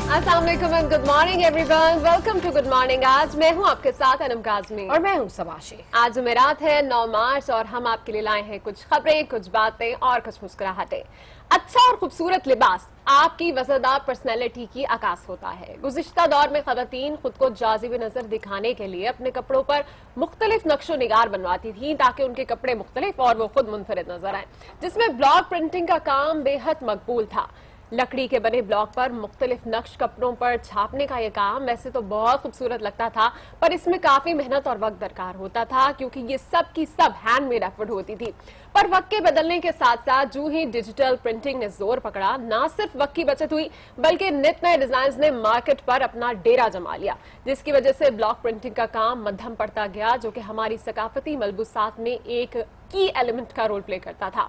अस्सलाम वालेकुम and good morning everyone, welcome to good morning. आज मैं हूं आपके साथ अनम काज़मी और मैं हूं सबाशी। आज जुमेरात है 9 मार्च और हम आपके लिए लाए हैं कुछ खबरें, कुछ बातें और कुछ मुस्कुराहटें। अच्छा और खूबसूरत लिबास आपकी वजनदार पर्सनैलिटी की आकाश होता है। गुज़िश्ता दौर में खवातीन खुद को जाज़िब नजर दिखाने के लिए अपने कपड़ों पर मुख्तलिफ नक्शो निगार बनवाती थी ताकि उनके कपड़े मुख्तलिफ और वो खुद मुनफरिद नजर आए, जिसमें ब्लॉक प्रिंटिंग का काम बेहद मकबूल था। लकड़ी के बने ब्लॉक पर मुख्तलिफ नक्श कपड़ों पर छापने का यह काम वैसे तो बहुत खूबसूरत लगता था, पर इसमें काफी मेहनत और वक्त दरकार होता था क्योंकि ये सब की सब हैंडमेड एफर्ट होती थी। पर वक्त के बदलने के साथ साथ जो ही डिजिटल प्रिंटिंग ने जोर पकड़ा, ना सिर्फ वक्त की बचत हुई बल्कि नित नए डिजाइन ने मार्केट पर अपना डेरा जमा लिया, जिसकी वजह से ब्लॉक प्रिंटिंग का काम मध्यम पड़ता गया, जो कि हमारी सकाफती मलबूसात में एक की एलिमेंट का रोल प्ले करता था।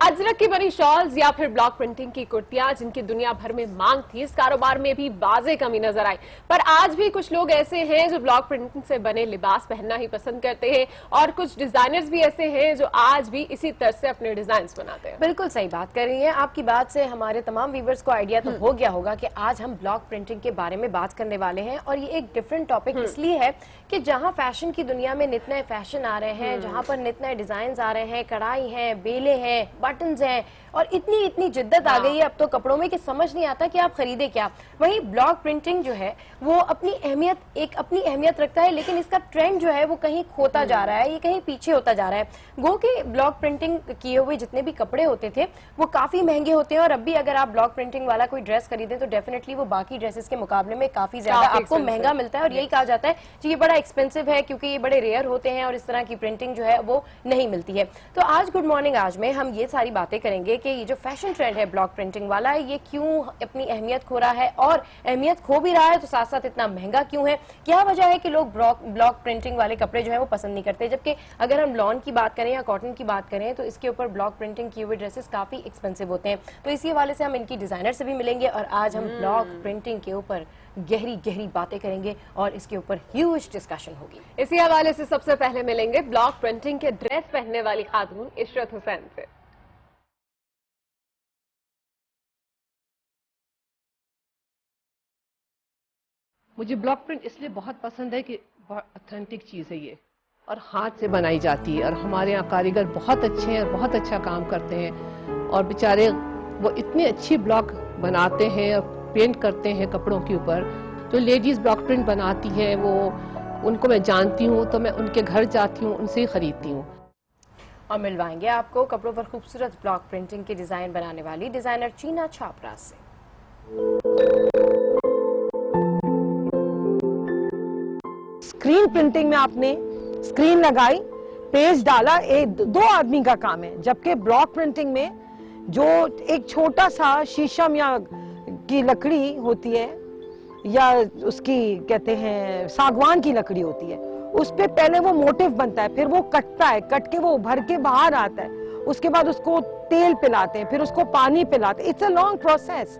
अजरक की बनी शॉल्स या फिर ब्लॉक प्रिंटिंग की कुर्तियां जिनकी दुनिया भर में मांग थी, इस कारोबार में भी वाज़े कमी नजर आई। पर आज भी कुछ लोग ऐसे हैं जो ब्लॉक प्रिंटिंग से बने लिबास पहनना ही पसंद करते हैं और कुछ डिजाइनर्स भी ऐसे हैं जो आज भी इसी तरह से अपने डिजाइन बनाते हैं। बिल्कुल सही बात कर रही हैं। आपकी बात से हमारे तमाम व्यूवर्स को आइडिया तो हो गया होगा कि आज हम ब्लॉक प्रिंटिंग के बारे में बात करने वाले हैं और ये एक डिफरेंट टॉपिक इसलिए है कि जहां फैशन की दुनिया में नित नए फैशन आ रहे हैं, जहां पर नित नए डिजाइन आ रहे हैं, कढ़ाई है, बेले हैं, बटन्स हैं और इतनी जिद्दत आ गई है अब तो कपड़ों में कि समझ नहीं आता कि आप खरीदे क्या। वहीं ब्लॉक प्रिंटिंग जो है वो अपनी अहमियत रखता है, लेकिन इसका ट्रेंड जो है वो कहीं खोता जा रहा है, ये कहीं पीछे होता जा रहा है। गो कि ब्लॉक प्रिंटिंग किए हुए जितने भी कपड़े होते थे वो काफी महंगे होते हैं और अब भी अगर आप ब्लॉक प्रिंटिंग वाला कोई ड्रेस खरीदें तो डेफिनेटली वो बाकी ड्रेसेस के मुकाबले में काफी ज्यादा आपको महंगा मिलता है और यही कहा जाता है कि ये बड़ा एक्सपेंसिव है क्योंकि ये बड़े रेयर होते हैं और इस तरह की प्रिंटिंग जो है वो नहीं मिलती है। तो आज गुड मॉर्निंग आज में हम ये सारी बातें करेंगे कि ये जो फैशन ट्रेंड है ब्लॉक प्रिंटिंग वाला, ये क्यों अपनी अहमियत खो रहा है और अहमियत खो भी रहा है तो साथ साथ इतना महंगा क्यों है, क्या वजह है कि लोग ब्लॉक प्रिंटिंग वाले कपड़े जो है वो पसंद नहीं करते। जबकि अगर हम लॉन की बात करें या कॉटन की बात करें तो इसके ऊपर ब्लॉक प्रिंटिंग किए हुए ड्रेसेस काफी एक्सपेंसिव होते हैं। तो इसी हवाले से हम इनकी डिजाइनर से भी मिलेंगे और आज हम ब्लॉक प्रिंटिंग के ऊपर गहरी बातें करेंगे और इसके ऊपर ह्यूज डिस्कशन होगी। इसी हवाले से सबसे पहले मिलेंगे ब्लॉक प्रिंटिंग के ड्रेस पहनने वाली खातून इशरत हुसैन से। मुझे ब्लॉक प्रिंट इसलिए बहुत पसंद है कि बहुत ऑथेंटिक चीज़ है ये और हाथ से बनाई जाती है और हमारे यहाँ कारीगर बहुत अच्छे हैं और बहुत अच्छा काम करते हैं और बेचारे वो इतनी अच्छी ब्लॉक बनाते हैं और पेंट करते हैं कपड़ों के ऊपर। जो लेडीज़ ब्लॉक प्रिंट बनाती है वो उनको मैं जानती हूँ, तो मैं उनके घर जाती हूँ, उनसे ही खरीदती हूँ। और मिलवाएंगे आपको कपड़ों पर खूबसूरत ब्लॉक प्रिंटिंग के डिजाइन बनाने वाली डिजाइनर चीना छापरा से। स्क्रीन प्रिंटिंग में आपने स्क्रीन लगाई, पेज डाला, दो आदमी का काम है, जबकि ब्लॉक प्रिंटिंग में जो एक छोटा सा शीशम या की लकड़ी होती है या उसकी कहते हैं सागवान की लकड़ी होती है, उस पे पहले वो मोटिव बनता है, फिर वो कटता है, कट के वो उभर के बाहर आता है, उसके बाद उसको तेल पिलाते हैं, फिर उसको पानी पिलाते हैं। It's a long process.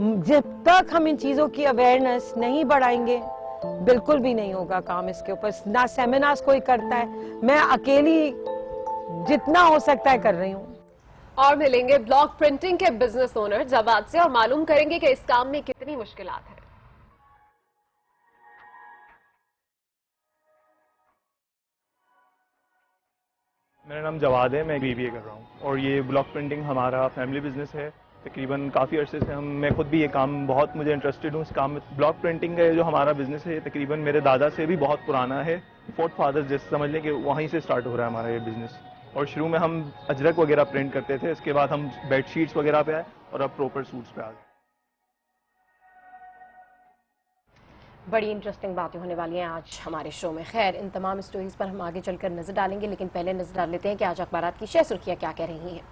जब तक हम इन चीजों की अवेयरनेस नहीं बढ़ाएंगे बिल्कुल भी नहीं होगा काम इसके ऊपर। ना सेमिनार्स कोई करता है, मैं अकेली जितना हो सकता है कर रही हूँ। और मिलेंगे ब्लॉक प्रिंटिंग के बिजनेस ओनर जवाद से और मालूम करेंगे कि इस काम में कितनी मुश्किलात हैं। मेरा नाम जवाद है, मैं बीबीए कर रहा हूँ और ये ब्लॉक प्रिंटिंग हमारा फैमिली बिजनेस है। तकरीबन काफ़ी अरसे से मैं खुद भी ये काम बहुत मुझे इंटरेस्टेड हूँ इस काम में। ब्लॉक प्रिंटिंग का जो हमारा बिजनेस है तकरीबन मेरे दादा से भी बहुत पुराना है। फोर्थ फादर जैसे समझ लें कि वहीं से स्टार्ट हो रहा है हमारा ये बिजनेस। और शुरू में हम अजरक वगैरह प्रिंट करते थे, इसके बाद हम बेडशीट्स वगैरह पे आए और अब प्रॉपर सूट्स पे आ गए। बड़ी इंटरेस्टिंग बातें होने वाली हैं आज हमारे शो में। खैर, इन तमाम स्टोरीज पर हम आगे चलकर नजर डालेंगे, लेकिन पहले नजर डाल लेते हैं कि आज अखबारात की शेयर सुर्खियां क्या कह रही हैं।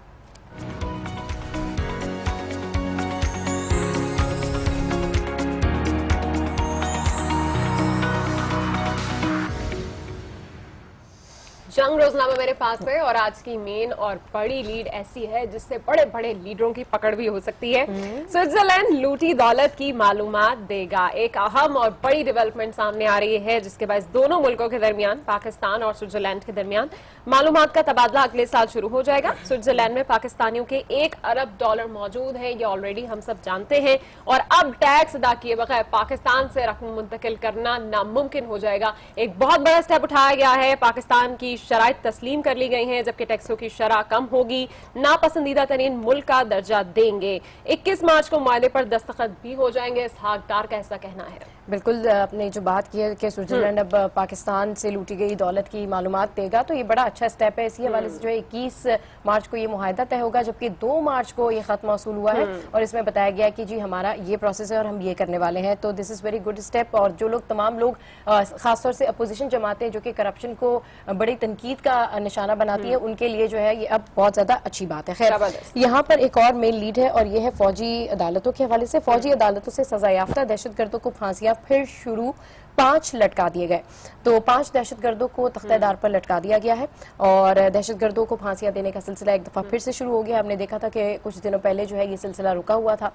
जंग रोजनामा मेरे पास है और आज की मेन और बड़ी लीड ऐसी है जिससे बड़े बड़े लीडरों की पकड़ भी हो सकती है। स्विट्जरलैंड लूटी दौलत की मालूमात देगा। एक अहम और बड़ी डेवलपमेंट सामने आ रही है जिसके बाद दोनों मुल्कों के दरमियान, पाकिस्तान और स्विट्जरलैंड के दरमियान मालूमात का तबादला अगले साल शुरू हो जाएगा। स्विट्जरलैंड में पाकिस्तानियों के $1 अरब मौजूद है, ये ऑलरेडी हम सब जानते हैं, और अब टैक्स अदा किए बगैर पाकिस्तान से रकम मुंतकिल करना नामुमकिन हो जाएगा। एक बहुत बड़ा स्टेप उठाया गया है। पाकिस्तान की शराइत तस्लीम कर ली गई हैं, जबकि टैक्सों की शरह कम होगी। नापसंदीदा तरीन मुल्क का दर्जा देंगे। 21 मार्च को मुआहदे पर दस्तखत भी हो जाएंगे। इसहाक डार का ऐसा कहना है। बिल्कुल, आपने जो बात की है कि स्विट्जरलैंड अब पाकिस्तान से लूटी गई दौलत की मालूमात देगा, तो ये बड़ा अच्छा स्टेप है। इसी हवाले से जो है 21 मार्च को ये मुआहदा तय होगा, जबकि 2 मार्च को ये खत मौसूल हुआ है और इसमें बताया गया कि जी हमारा ये प्रोसेस है और हम ये करने वाले हैं। तो this is very good step. और जो लोग, तमाम लोग, खासतौर से अपोजिशन जमातें जो कि करप्शन को बड़ी तनकीद का निशाना बनाती है, उनके लिए जो है ये अब बहुत ज्यादा अच्छी बात है। खैर, यहाँ पर एक और मेन लीड है और ये है फौजी अदालतों के हवाले से। फौजी अदालतों से सजा याफ्ता दहशतगर्दों को फांसियां फिर शुरू, 5 लटका दिए गए। तो 5 दहशतगर्दों को तख्तेदार पर लटका दिया गया है और दहशतगर्दों को फांसियां देने का सिलसिला एक दफा फिर से शुरू हो गया। हमने देखा था कि कुछ दिनों पहले जो है ये सिलसिला रुका हुआ था,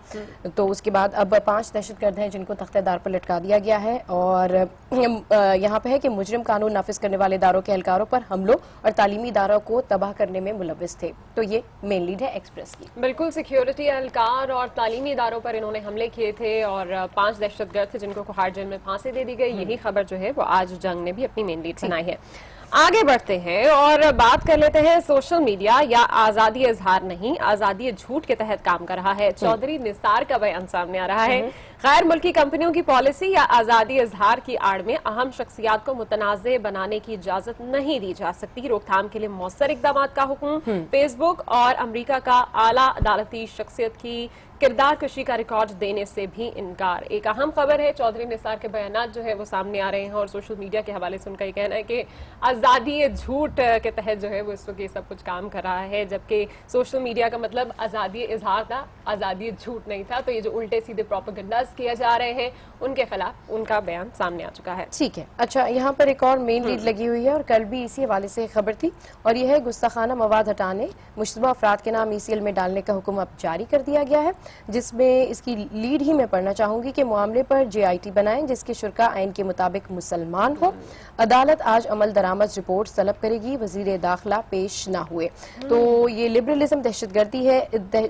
तो उसके बाद अब 5 दहशतगर्द हैं जिनको तख्तेदार पर लटका दिया गया है। और यहाँ पे है कि मुजरिम कानून नाफिज करने वाले इदारों के एहलकारों पर हमलों और तालीमी इदारों को तबाह करने में मुलव्विस थे। तो ये मेन लीड है एक्सप्रेस की। बिल्कुल, सिक्योरिटी एहलकार और तालीमी इदारों पर इन्होंने हमले किए थे और 5 दहशतगर्द थे जिनको कोहार जेल में फांसी दे दी गई। यही खबर जो है वो आज जंग ने भी अपनी मेन लीड बनाई है। आगे बढ़ते हैं और बात कर लेते हैं सोशल मीडिया या आजादी इजहार नहीं, आजादी झूठ के तहत काम कर रहा है। चौधरी निसार का बयान सामने आ रहा है। गैर मुल्की कंपनियों की पॉलिसी या आजादी इजहार की आड़ में अहम शख्सियात को मुतनाज़े बनाने की इजाजत नहीं दी जा सकती। रोकथाम के लिए मौसर इकदाम का हुक्म। फेसबुक और अमरीका का आला अदालती शख्सियत की किरदार कशी का रिकॉर्ड देने से भी इनकार। एक अहम खबर है, चौधरी निसार के बयान जो है वो सामने आ रहे हैं और सोशल मीडिया के हवाले से उनका ये कहना है कि आज़ादी झूठ के तहत जो है वो इस वक्त ये सब कुछ काम कर रहा है, जबकि सोशल मीडिया का मतलब आज़ादी इजहार था, आज़ादी झूठ नहीं था। तो ये जो उल्टे सीधे प्रोपेगेंडास किए जा रहे हैं उनके खिलाफ उनका बयान सामने आ चुका है। ठीक है, अच्छा, यहाँ पर एक और मेन लीड लगी हुई है और कल भी इसी हवाले से खबर थी और यह है गुस्ताखाना मवाद हटाने, मुश्तबा अफराद के नाम ECL में डालने का हुक्म अब जारी कर दिया गया है, जिसमें इसकी लीड ही मैं पढ़ना चाहूंगी कि मामले पर JIT बनाएं जिसके शुरा आइन के मुताबिक मुसलमान हो। अदालत आज अमल दरामद रिपोर्ट तलब करेगी, वजीर दाखिला पेश ना हुए। तो ये लिबरलिज्म दहशतगर्दी है।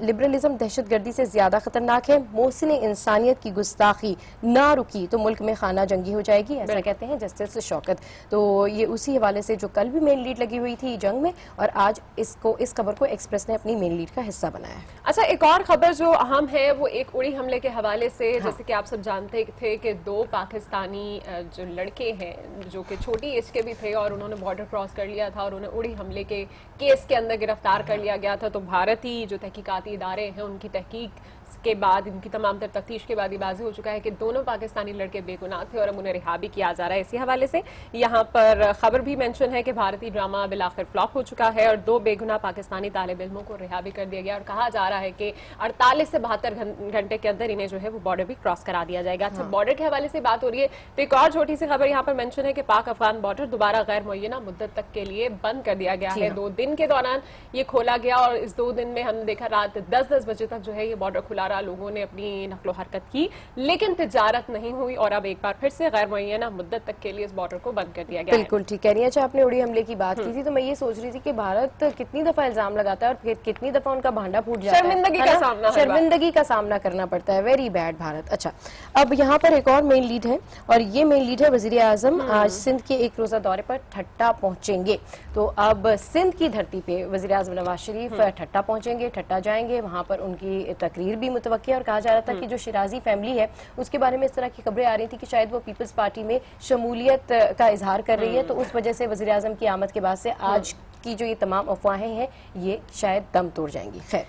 लिबरलिज्म दहशतगर्दी से ज्यादा खतरनाक है। मोहसिन इंसानियत की गुस्ताखी ना रुकी तो मुल्क में खाना जंगी हो जाएगी, ऐसा कहते हैं जस्टिस शौकत। तो ये उसी हवाले से जो कल भी मेन लीड लगी हुई थी जंग में, और आज इस खबर को एक्सप्रेस ने अपनी मेन लीड का हिस्सा बनाया है। अच्छा, एक और खबर जो अहम है वो एक उड़ी हमले के हवाले से। जैसे कि आप सब जानते थे कि 2 पाकिस्तानी जो लड़के हैं जो कि छोटी एज के भी थे और उन्होंने बॉर्डर क्रॉस कर लिया था और उन्हें उड़ी हमले के केस के अंदर गिरफ्तार कर लिया गया था। तो भारतीय जो तहकीकाती इदारे हैं उनकी तहकीक के बाद, इनकी तमाम तर तफ्तीश के बाद ये वाज़ेह हो चुका है कि दोनों पाकिस्तानी लड़के बेगुनाह थे और अब उन्हें रिहा भी किया जा रहा है। इसी हवाले से यहाँ पर खबर भी मेंशन है कि भारतीय ड्रामा बिलाखिर फ्लॉप हो चुका है और 2 बेगुनाह पाकिस्तानी तालिब इल्मों को रिहा भी कर दिया गया और कहा जा रहा है कि 48 से 72 घंटे के अंदर इन्हें जो है वो बॉर्डर भी क्रॉस करा दिया जाएगा। अच्छा, बॉर्डर के हवाले से बात हो रही है तो एक और छोटी सी खबर यहाँ पर मेंशन है कि पाक अफगान बॉर्डर दोबारा गैर मुअय्यना मुद्दत तक के लिए बंद कर दिया गया है। 2 दिन के दौरान ये खोला गया और इस 2 दिन में हमने देखा रात 10-10 बजे तक जो है ये बॉर्डर खुला रहा, लोगों ने अपनी नकलो हरकत की, लेकिन तिजारत नहीं हुई और अब एक बार फिर से गैर मुअय्यना मुद्दत तक के लिए इस बॉर्डर को बंद कर दिया गया। बिल्कुल ठीक कह रही है। अच्छा, आपने उड़ी हमले की बात की थी तो मैं ये सोच रही थी कि भारत कितनी दफा इल्जाम लगाता है और कितनी दफा उनका भांडा फूट जाता है, शर्मिंदगी का सामना करना पड़ता है। Very bad Bharat. अच्छा, अब यहाँ पर एक और मेन लीड है और ये मेन लीड है वजीर आजम आज सिंध के एक रोजा दौरे पर ठट्टा पहुंचेंगे। तो अब सिंध की धरती पे वजीर आजम नवाज शरीफ ठट्टा पहुंचेंगे, ठट्टा जाएंगे, वहां पर उनकी तकरीर भी मुतवक्की है और कहा जा रहा था कि जो शिराजी फैमिली है उसके बारे में इस तरह की खबरें आ रही थी कि शायद वो पीपल्स पार्टी में शमूलियत का इजहार कर रही है, तो उस वजह से वजीर आजम की आमद के बाद से आज की जो ये तमाम अफवाहें हैं ये शायद दम तोड़ जाएंगी। खैर,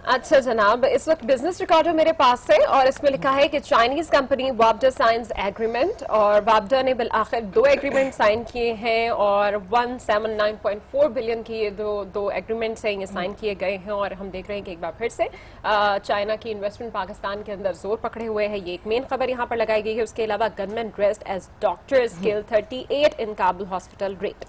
अच्छा जनाब, इस वक्त बिजनेस रिकॉर्ड है मेरे पास से और इसमें लिखा है कि चाइनीज कंपनी वाबडा साइंस एग्रीमेंट, और वाबडा ने बिल आखिर 2 एग्रीमेंट साइन किए हैं और 179.4 बिलियन की ये दो एग्रीमेंट्स हैं, ये साइन किए गए हैं। और हम देख रहे हैं कि एक बार फिर से चाइना की इन्वेस्टमेंट पाकिस्तान के अंदर जोर पकड़े हुए है। ये एक मेन खबर यहाँ पर लगाई गई है। उसके अलावा गनमैन ड्रेस्ड एज डॉक्टर्स किल 38 इन काबुल हॉस्पिटल रेड।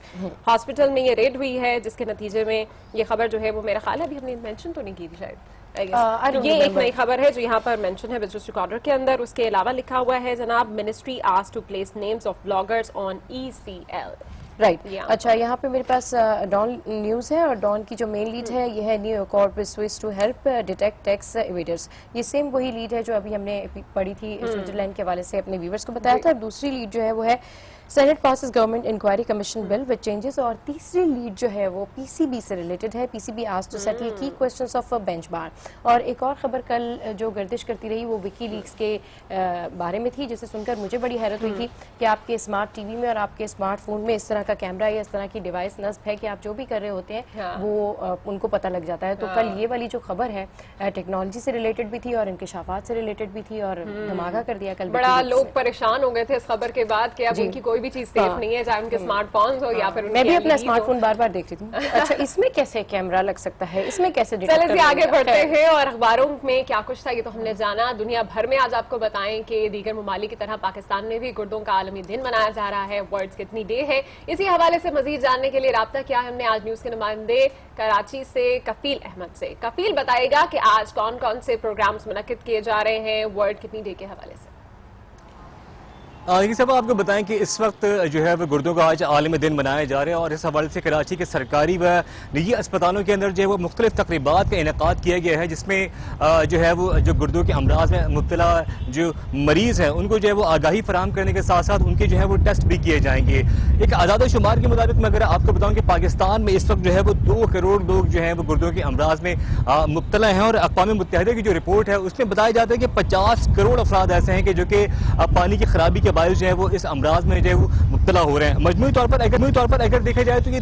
हॉस्पिटल में ये रेड हुई है जिसके नतीजे में ये खबर जो है वो मेरा ख्याल है अभी हमने मेंशन तो नहीं की थी शायद। ये एक नई खबर है जो यहाँ पर मेंशन है बिजनेस रिकॉर्डर के अंदर। उसके अलावा लिखा हुआ है जनाब, ministry asked to place names of bloggers on ECL। Right अच्छा, यहाँ पे मेरे पास डॉन न्यूज़ है और डॉन की जो मेन लीड है ये है new corp Swiss to help detect tax evaders. ये सेम वही लीड है जो अभी हमने पढ़ी थी स्विट्जरलैंड के हवाले से अपने व्यूवर्स को बताया था। दूसरी लीड जो है वो है senate passes government inquiry commission bill with changes, और तीसरी लीड जो है वो PCB से रिलेटेड है। PCB आस्क्ड टू सेटल की क्वेश्चंस ऑफ बेंचमार्क। और एक और खबर कल जो गर्दिश करती रही वो विकीलीक्स के बारे में थी, जिसे सुनकर मुझे बड़ी हैरत हुई थी कि आपके स्मार्ट टीवी में और आपके स्मार्टफोन में इस तरह का कैमरा या इस तरह की डिवाइस नस्ब है कि आप जो भी कर रहे होते हैं वो उनको पता लग जाता है। तो कल ये वाली जो खबर है टेक्नोलॉजी से रिलेटेड भी थी और इंकशाफात से रिलेटेड भी थी और धमाका कर दिया कल। बड़ा लोग परेशान हो गए थे इस खबर के बाद कि अब उनकी कोई भी चीज सेफ नहीं है, चाहे उनके स्मार्टफोन्स हो या फिर मैं भी अपना स्मार्टफोन बार बार देख रही थी। अच्छा, इसमें कैसे कैमरा लग सकता है, इसमें कैसे चले जी आगे बढ़ते हैं और अखबारों में क्या कुछ था ये तो हमने जाना। दुनिया भर में आज आपको बताएं कि दीगर ममालिक की तरह पाकिस्तान में भी गुर्दों का आलमी दिन मनाया जा रहा है। वर्ल्ड किडनी डे है। इसी हवाले से मजीद जानने के लिए राब्ता किया है हमने आज न्यूज के नुमाइंदे कराची से कफील अहमद से। कफील बताएगा कि आज कौन कौन से प्रोग्राम्स मुनक्किद किए जा रहे हैं वर्ल्ड किडनी डे के हवाले से। ये सब आपको बताएं कि इस वक्त जो है वो गुर्दों का आज आलमी दिन मनाया जा रहा है और इस हवाले से कराची के सरकारी व निजी अस्पतालों के अंदर जो है वो मुख्तलिफ तकरीबात का इनेकाद किया गया है, जिसमें जो है वो जो गुर्दों के अमराज में मुब्तला जो मरीज़ हैं उनको जो है वो आगाही फराहम करने के साथ साथ उनके जो है वो टेस्ट भी किए जाएंगे। एक आज़ाद शुमार के मुताबिक मैं अगर आपको बताऊँ कि पाकिस्तान में इस वक्त जो है वो 2 करोड़ लोग जो है वो गुर्दों के अमराज में मुब्तला हैं और अक़वाम मुत्तहिदा की जो रिपोर्ट है उसमें बताया जाता है कि 50 करोड़ अफराद ऐसे हैं कि जो कि पानी की खराबी के बायस जो है वो इस अमराज में जो है वो मुब्तला हो रहे हैं। मजमूई तौर पर अगर देखा जाए तो ये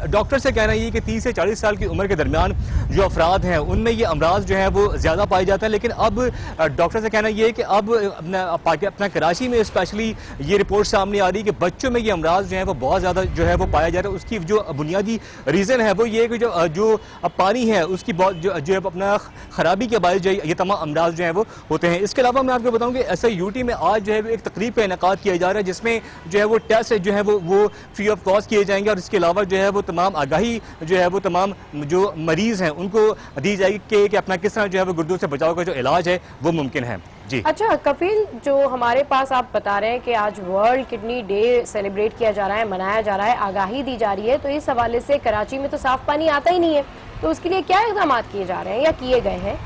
डॉक्टर से कहना ये कि 30 से 40 साल की उम्र के दरमियान जो अफराद हैं उनमें ये अमराज जो है वो ज़्यादा पाया जाता है। लेकिन अब डॉक्टर से कहना ये है कि अब अपना कराची में स्पेशली ये रिपोर्ट सामने आ रही है कि बच्चों में ये अमराज जो है वो बहुत ज़्यादा जो है वो पाया जा रहा है। उसकी जो बुनियादी रीज़न है वो ये कि जो पानी है उसकी जो है अपना खराबी के बायस जो ये तमाम अमराज जो है वो होते हैं। इसके अलावा मैं आपको बताऊँ कि SIUT में आज जो है एक तकरीब का इनेकाद किया जा रहा है जिसमें जो है वो टेस्ट जो है वो फ्री ऑफ कॉस्ट किए जाएंगे और इसके अलावा जो है वो तमाम आगाही जो है वो तमाम जो मरीज हैं उनको दी जाएगी कि अपना किस तरह जो है वो गुर्दों से बचाव का जो इलाज है वो मुमकिन है। जी अच्छा कपिल, जो हमारे पास आप बता रहे हैं कि आज वर्ल्ड किडनी डे सेलिब्रेट किया जा रहा है, मनाया जा रहा है, आगाही दी जा रही है, तो इस हवाले से कराची में तो साफ पानी आता ही नहीं है, तो उसके लिए क्या इक़दाम किए जा रहे हैं या किए गए हैं?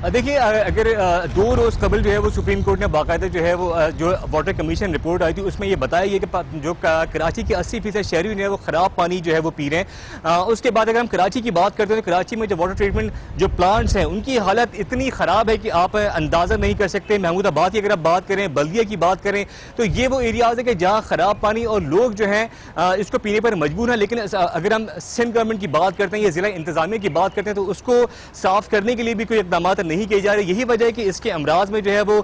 देखिए, अगर 2 रोज़ कबल जो है वो सुप्रीम कोर्ट ने बाकायदा जो है वो जो वाटर कमीशन रिपोर्ट आई थी उसमें ये बताया गया कि जो कराची के 80% शहरी जो है वो ख़राब पानी जो है वो पी रहे हैं। उसके बाद अगर हम कराची की बात करते हैं तो कराची में जो वाटर ट्रीटमेंट जो प्लांट्स हैं उनकी हालत इतनी ख़राब है कि आप अंदाज़ा नहीं कर सकते। महमूदाबाद की अगर आप बात करें, बल्दिया की बात करें, तो ये वो एरियाज़ है कि जहाँ ख़राब पानी और लोग जो हैं इसको पीने पर मजबूर हैं। लेकिन अगर हम सिंध गवर्नमेंट की बात करते हैं या ज़िला इंतज़ामिया की बात करते हैं तो उसको साफ़ करने के लिए भी कोई इक़दाम नहीं किए जा रहे। यही वजह है कि इसके अमराज में जो है वो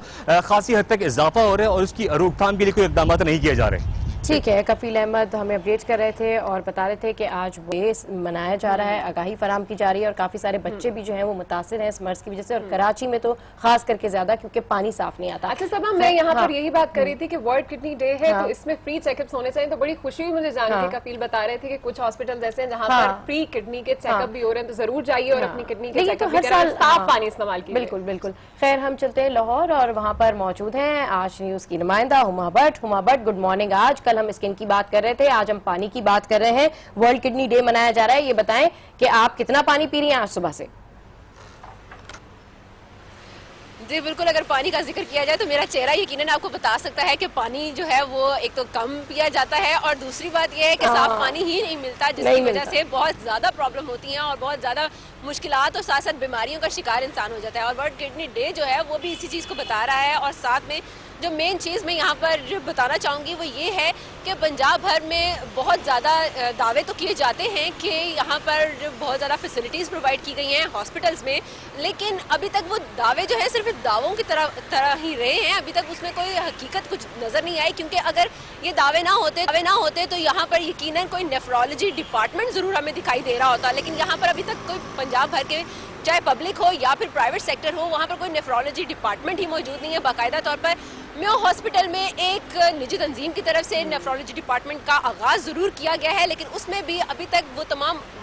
खासी हद तक इजाफा हो रहा है और उसकी रोकथाम के लिए कोई इक़दाम नहीं किए जा रहे। ठीक है, कफील अहमद हमें अपडेट कर रहे थे और बता रहे थे कि आज ये मनाया जा रहा है, आगाही फराम की जा रही है और काफ़ी सारे बच्चे भी जो हैं वो मुतासिर हैं इस मर्ज की वजह से, और कराची में तो खास करके ज़्यादा क्योंकि पानी साफ नहीं आता। अच्छा सबा, मैं यहाँ पर यही बात कर रही थी कि वर्ल्ड किडनी डे है तो इसमें फ्री चेकअप्स होने चाहिए, तो बड़ी खुशी हुई मुझे जान के कपिल बता रहे थे कि कुछ हॉस्पिटल ऐसे हैं जहाँ पर फ्री किडनी के चेकअप भी हो रहे हैं, तो जरूर जाइए और अपनी किडनी के चेकअप भी कराएं, साफ पानी इस्तेमाल कीजिए। बिल्कुल बिल्कुल। खैर, हम चलते हैं लाहौर और वहाँ पर मौजूद हैं आज न्यूज़ की नुमाइंदा हुमा भट्ट। Huma Bhatt, good morning. आज कल हम स्किन की बात कर रहे थे, आज हम पानी की बात कर रहे हैं। वर्ल्ड किडनी डे मनाया जा रहा है, ये बताएं कि आप कितना पानी पी रही हैं आज सुबह से? जी बिल्कुल, अगर पानी का जिक्र किया जाए तो मेरा चेहरा यकीनन आपको बता सकता है कि पानी जो है वो एक तो कम पिया जाता है और दूसरी बात यह है कि साफ पानी ही नहीं मिलता, जिसकी वजह से बहुत ज़्यादा प्रॉब्लम होती हैं और बहुत ज़्यादा मुश्किलात और साथ साथ बीमारियों का शिकार इंसान हो जाता है। और वर्ल्ड किडनी डे जो है वो भी इसी चीज़ को बता रहा है और साथ में जो मेन चीज़ मैं यहाँ पर बताना चाहूँगी वो ये है कि पंजाब भर में बहुत ज़्यादा दावे तो किए जाते हैं कि यहाँ पर बहुत ज़्यादा फैसिलिटीज़ प्रोवाइड की गई हैं हॉस्पिटल्स में, लेकिन अभी तक वो दावे जो है सिर्फ दावों की तरह ही रहे हैं। अभी तक उसमें कोई हकीकत कुछ नज़र नहीं आई, क्योंकि अगर ये दावे ना होते तो यहाँ पर यकीनन कोई नेफ्रोलॉजी डिपार्टमेंट ज़रूर हमें दिखाई दे रहा होता, लेकिन यहाँ पर अभी तक कोई पंजाब भर के चाहे पब्लिक हो या फिर प्राइवेट सेक्टर हो, वहाँ पर कोई नेफ्रोलॉजी डिपार्टमेंट ही मौजूद नहीं है। बाकायदा तौर पर म्यो हॉस्पिटल में एक निजी तंजीम की तरफ से नेफ्रोलॉजी डिपार्टमेंट का आगाज़ ज़रूर किया गया है, लेकिन उसमें भी अभी तक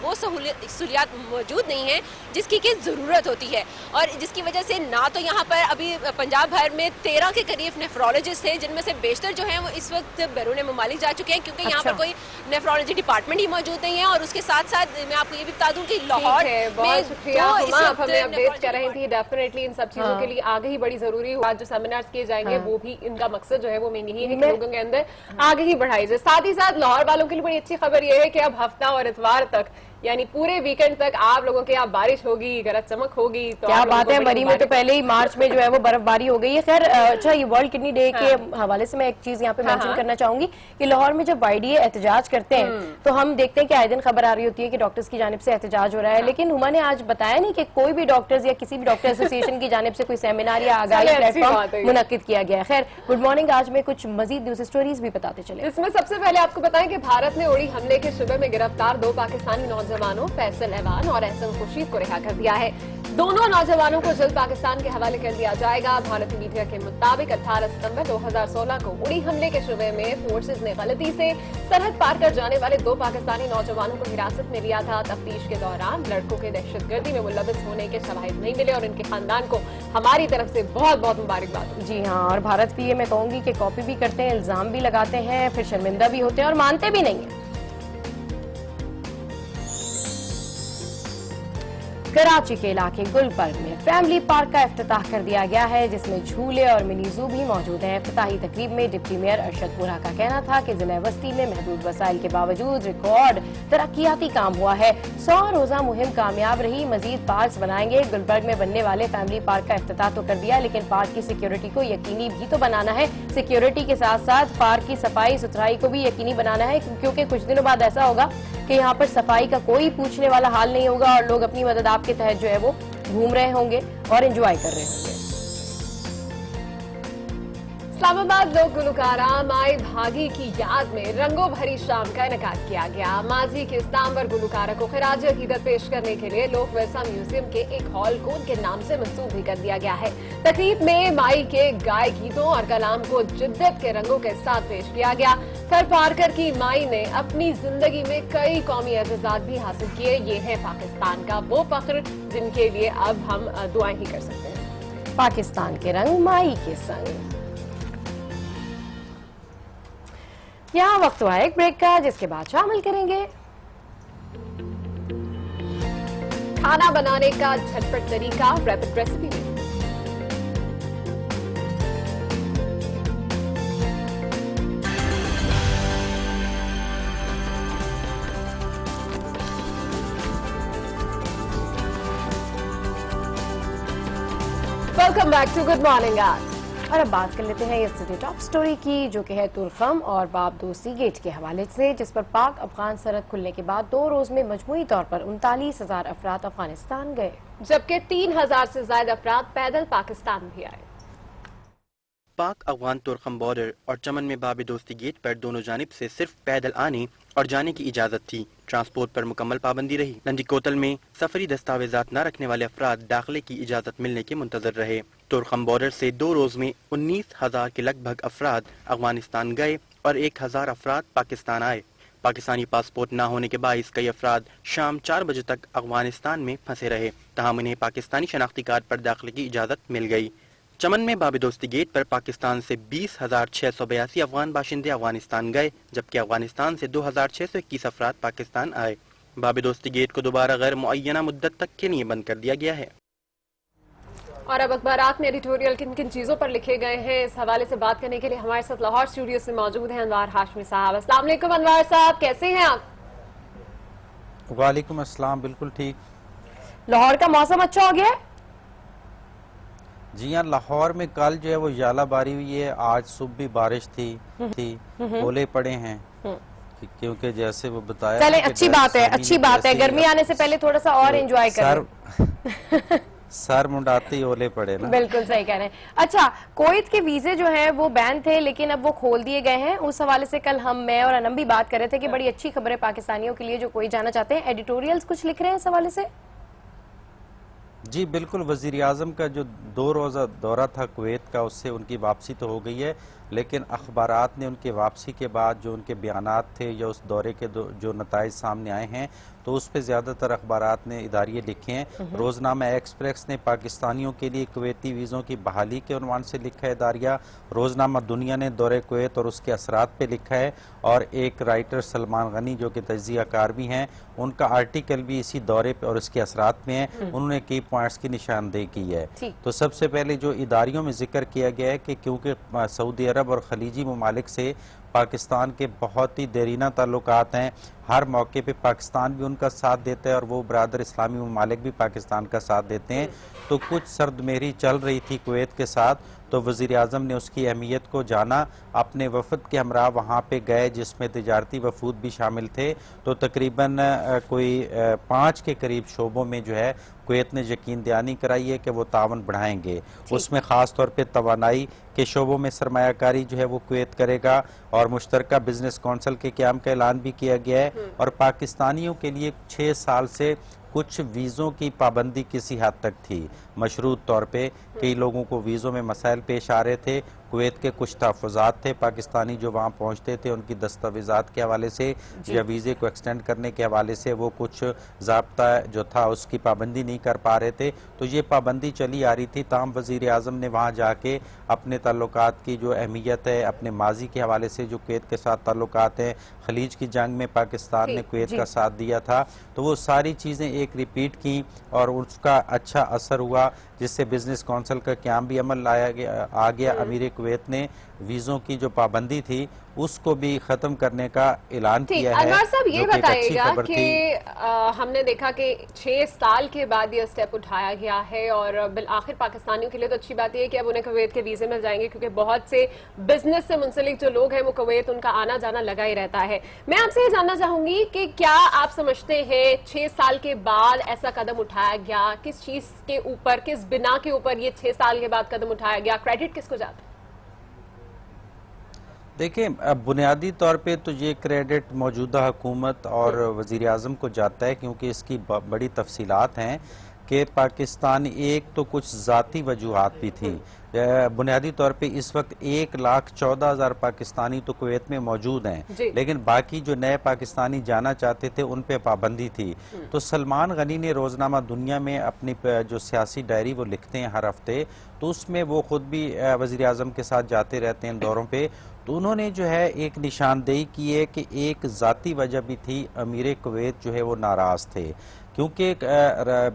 वो सहूलियात मौजूद नहीं है जिसकी कि ज़रूरत होती है, और जिसकी वजह से ना तो यहाँ पर अभी पंजाब भर में 13 के करीब नेफ्रोलॉजिस्ट हैं, जिनमें से बेशतर जो हैं वो इस वक्त बैरून ममालिक जा चुके हैं, क्योंकि यहाँ पर कोई नेफ्रोलॉजी डिपार्टमेंट ही मौजूद नहीं है। और उसके साथ साथ मैं आपको ये भी बता दूँ कि लाहौर बहुत शुक्रिया आप हमें अपडेट कर रही थी। डेफिनेटली इन सब चीजों के लिए आगे ही बड़ी जरूरी है। आज जो सेमिनार्स किए जाएंगे वो भी इनका मकसद जो है वो मेन यही है कि लोगों के अंदर आगे ही बढ़ाई जाए। साथ ही साथ लाहौर वालों के लिए बड़ी अच्छी खबर ये है कि अब हफ्ता और इतवार तक यानी पूरे वीकेंड तक आप लोगों के यहाँ बारिश होगी, गरज चमक होगी। तो क्या बात है, मरी में तो पहले ही मार्च में जो है वो बर्फबारी हो गई है। खैर अच्छा, ये वर्ल्ड किडनी डे के हवाले से मैं एक चीज यहाँ पे मेंशन करना चाहूंगी कि लाहौर में जब वाईडीए एहतजाज करते हैं तो हम देखते हैं कि आए दिन खबर आ रही होती है कि डॉक्टर्स की जानिब से एहतजाज हो रहा है, लेकिन हुमा ने आज बताया नहीं कि कोई भी डॉक्टर्स या किसी भी डॉक्टर एसोसिएशन की जानिब से कोई सेमिनार या आगाही प्लेटफॉर्म मुनक्किद किया गया है। खैर गुड मॉर्निंग, आज में कुछ मजीद न्यूज स्टोरीज भी बताते चले। इसमें सबसे पहले आपको बताएं कि भारत ने उड़ी हमले के शुबे में गिरफ्तार 2 पाकिस्तानी नौजवानों फैसल एवान और एहसन खुर्शीद को रिहा कर दिया है। दोनों नौजवानों को जल्द पाकिस्तान के हवाले कर दिया जाएगा। भारतीय मीडिया के मुताबिक 18 सितंबर 2016 को उड़ी हमले के शुबे में फोर्सेज ने गलती से सरहद पार कर जाने वाले 2 पाकिस्तानी नौजवानों को हिरासत में लिया था। तफ्तीश के दौरान लड़कों के दहशतगर्दी में मुलविस होने के शवाहिद नहीं मिले और इनके खानदान को हमारी तरफ से बहुत बहुत मुबारकबाद। जी हाँ, और भारत की ये मैं कहूंगी कि कॉपी भी करते हैं, इल्जाम भी लगाते हैं, फिर शर्मिंदा भी होते हैं और मानते भी नहीं है। कराची के इलाके गुलबर्ग में फैमिली पार्क का इफ्तिताह कर दिया गया है, जिसमें झूले और मिनी जू भी मौजूद हैं। इफ्तिताही तकरीब में डिप्टी मेयर अरशद पुरा का कहना था कि जिला वस्ती में महदूद वसाइल के बावजूद रिकॉर्ड तरक्याती काम हुआ है। 100 रोजा मुहिम कामयाब रही, मजीद पार्क बनाएंगे। गुलबर्ग में बनने वाले फैमिली पार्क का इफ्तिताह तो कर दिया, लेकिन पार्क की सिक्योरिटी को यकीनी भी तो बनाना है। सिक्योरिटी के साथ साथ पार्क की सफाई सुथराई को भी यकीनी बनाना है, क्योंकि कुछ दिनों बाद ऐसा होगा कि यहाँ पर सफाई का कोई पूछने वाला हाल नहीं होगा और लोग अपनी मदद आपके तहत जो है वो घूम रहे होंगे और एंजॉय कर रहे होंगे। इस्लामाबाद लोक गुलकारा माई भागी की याद में रंगों भरी शाम का इनेकाद किया गया। माजी के इस नामवर गुलकारा को खिराज अकीदत पेश करने के लिए लोक विरसा म्यूजियम के एक हॉल को उनके नाम से मंसूब भी कर दिया गया है। तकरीब में माई के गाय गीतों और कलाम को जिद्दत के रंगों के साथ पेश किया गया। थर पारकर की माई ने अपनी जिंदगी में कई कौमी एजाज़ात भी हासिल किए। ये है पाकिस्तान का वो फख्र जिनके लिए अब हम दुआएं ही कर सकते हैं। पाकिस्तान के रंग माई के संग। यहाँ वक्त हुआ एक ब्रेक का, जिसके बाद शामिल करेंगे खाना बनाने का झटपट तरीका रैपिड रेसिपी में। Welcome back to good morning आज। और अब बात कर लेते हैं इस सिटी टॉप स्टोरी की, जो कि है तुरखम और बाब दोस्ती गेट के हवाले से, जिस पर पाक अफगान सरहद खुलने के बाद 2 रोज में मजमूई तौर पर 39,000 अफराद अफगानिस्तान गए, जबकि 3,000 से ज्यादा अफराद पैदल पाकिस्तान भी आए। पाक अफगान तुरखम बॉर्डर और चमन में बाब दोस्ती गेट पर दोनों जानिब से सिर्फ पैदल आने और जाने की इजाजत थी। ट्रांसपोर्ट पर मुकम्मल पाबंदी रही। लंडी कोतल में सफरी दस्तावेजात न रखने वाले अफराद दाखिले की इजाजत मिलने के मुंतजर रहे। तुरखम बॉर्डर से 2 रोज में 19,000 के लगभग अफराद अफगानिस्तान गए और 1,000 अफराद पाकिस्तान आए। पाकिस्तानी पासपोर्ट न होने के बाइस कई अफराद शाम 4 बजे तक अफगानिस्तान में फंसे रहे, तहम उन्हें पाकिस्तानी शनाख्ती कार्ड पर दाखिले की इजाजत मिल गई। चमन में बाब दोस्ती गेट पर पाकिस्तान से 20,682 अफगान बाशिंदे अफगानिस्तान गए, जबकि अफगानिस्तान से 2,621 अफराद पाकिस्तान आए। बाब दोस्ती गेट को दोबारा गैर मुअय्यना मुद्दत तक के लिए बंद कर दिया गया है। और अब अखबारात में एडिटोरियल किन किन चीजों पर लिखे गए हैं, इस हवाले से बात करने के लिए हमारे साथ लाहौर स्टूडियो से मौजूद हैं अनवार हाशमी साहब। अस्सलाम वालेकुम अनवार साहब, कैसे हैं आप? वालेकुम अस्सलाम, बिल्कुल ठीक। लाहौर का मौसम अच्छा हो गया है? जी हाँ, लाहौर में कल जो है वो यालाबारी हुई है, आज सुबह भी बारिश थी ओले पड़े हैं क्योंकि जैसे वो बताया। चले, अच्छी बात है, अच्छी बात है। गर्मी आने से पहले थोड़ा सा और एंजॉय करें। सर मुंडाते ही ओले पड़े ना। बिल्कुल सही कह रहे हैं। अच्छा, कुवैत के वीजे जो हैं वो बैन थे लेकिन अब वो खोल दिए गए हैं। उस हवाले से कल मैं और अनम भी बात कर रहे थे कि बड़ी अच्छी खबर है पाकिस्तानियों के लिए जो कोई जाना चाहते हैं। एडिटोरियल्स कुछ लिख रहे हैं इस हवाले से? जी बिल्कुल, वजीर आजम का जो 2 रोज़ा दौरा था कुवैत का, उससे उनकी वापसी तो हो गई है, लेकिन अखबारात ने उनके वापसी के बाद जो उनके बयानात थे या उस दौरे के जो नताइज सामने आए हैं, तो उस पर ज़्यादातर अखबारात ने इदारिये लिखे हैं। रोज़नामा एक्सप्रेस ने पाकिस्तानियों के लिए कुवैती वीज़ों की बहाली के उन्वान से लिखा है इदारिया। रोज़नामा दुनिया ने दौरे कुवैत और उसके असरात पे लिखा है, और एक राइटर सलमान गनी जो कि तज्ज़ियाकार भी हैं, उनका आर्टिकल भी इसी दौरे पे और उसके असरात में है। उन्होंने की पॉइंट्स की निशानदेही की है। तो सबसे पहले जो इदारियों में जिक्र किया गया है कि क्योंकि सऊदी अरब और खलीजी ममालिक से पाकिस्तान के बहुत ही देरीना ताल्लुकात हैं, हर मौके पे पाकिस्तान भी उनका साथ देता है और वो बरादर इस्लामी ममालिक भी पाकिस्तान का साथ देते हैं। तो कुछ सर्दमेरी चल रही थी कुवैत के साथ, तो वज़ीर आज़म ने उसकी अहमियत को जाना, अपने वफद के हमरा वहाँ पे गए जिसमें तिजारती वफूद भी शामिल थे। तो तकरीबन कोई 5 के करीब शोबों में जो है कुवैत ने यकीन दहानी कराई है कि वो तावन बढ़ाएंगे। उसमें ख़ास तौर पे तवानाई के शोबों में सरमायाकारी जो है वो कुवैत करेगा, और मुश्तरका बिजनेस कौंसिल के क़याम का ऐलान भी किया गया है। और पाकिस्तानियों के लिए 6 साल से कुछ वीज़ों की पाबंदी किसी हद तक थी, मशरूत तौर पे कई लोगों को वीज़ों में मसाइल पेश आ रहे थे। कुवैत के कुछ तहफ़्फ़ुज़ात थे पाकिस्तानी जो वहाँ पहुँचते थे, उनकी दस्तावेज़ात के हवाले से या वीज़े को एक्सटेंड करने के हवाले से वो कुछ ज़ाब्ता जो था उसकी पाबंदी नहीं कर पा रहे थे। तो ये पाबंदी चली आ रही थी, ताहम वज़ीर आज़म ने वहाँ जाके अपने ताल्लुकात की जो अहमियत है, अपने माजी के हवाले से जो कुवैत के साथ ताल्लुकात हैं, खलीज की जंग में पाकिस्तान ने कुवैत का साथ दिया था, तो वो सारी चीज़ें एक रिपीट की और उसका अच्छा असर हुआ, जिससे बिजनेस कौंसिल का क़याम भी अमल आ गया। अमीर कुवैत ने वीज़ों की जो पाबंदी थी उसको भी ख़त्म करने का ऐलान किया है। अनवर साहब, ये बताइएगा कि हमने देखा कि 6 साल के बाद ये स्टेप उठाया गया है, और आखिर पाकिस्तानियों के लिए तो अच्छी बात है कि अब उन्हें कुवैत के वीज़े मिल जाएंगे, क्योंकि बहुत से बिजनेस से मुंसलिक जो लोग हैं वो कुवैत, उनका आना जाना लगा ही रहता है। मैं आपसे ये जानना चाहूंगी कि क्या आप समझते हैं 6 साल के बाद ऐसा कदम उठाया गया, किस चीज़ के ऊपर, किस बिना के ऊपर ये 6 साल के बाद कदम उठाया गया, क्रेडिट किसको जाता है? देखिए, बुनियादी तौर पे तो ये क्रेडिट मौजूदा हुकूमत और वज़ीर आज़म को जाता है, क्योंकि इसकी बड़ी तफसीलात हैं कि पाकिस्तान एक तो कुछ ज़ाती वजूहात भी थी। बुनियादी तौर पे इस वक्त 1,14,000 पाकिस्तानी तो कुवैत में मौजूद हैं, लेकिन बाकी जो नए पाकिस्तानी जाना चाहते थे उन पे पाबंदी थी। तो सलमान गनी ने रोज़नामा दुनिया में अपनी जो सियासी डायरी वो लिखते हैं हर हफ्ते, तो उसमें वो ख़ुद भी वज़ीर आज़म के साथ जाते रहते हैं दौरों पे। तो उन्होंने जो है एक निशानदेही की है कि एक ज़ाती वजह भी थी, अमीर कुवैत जो है वो नाराज़ थे, क्योंकि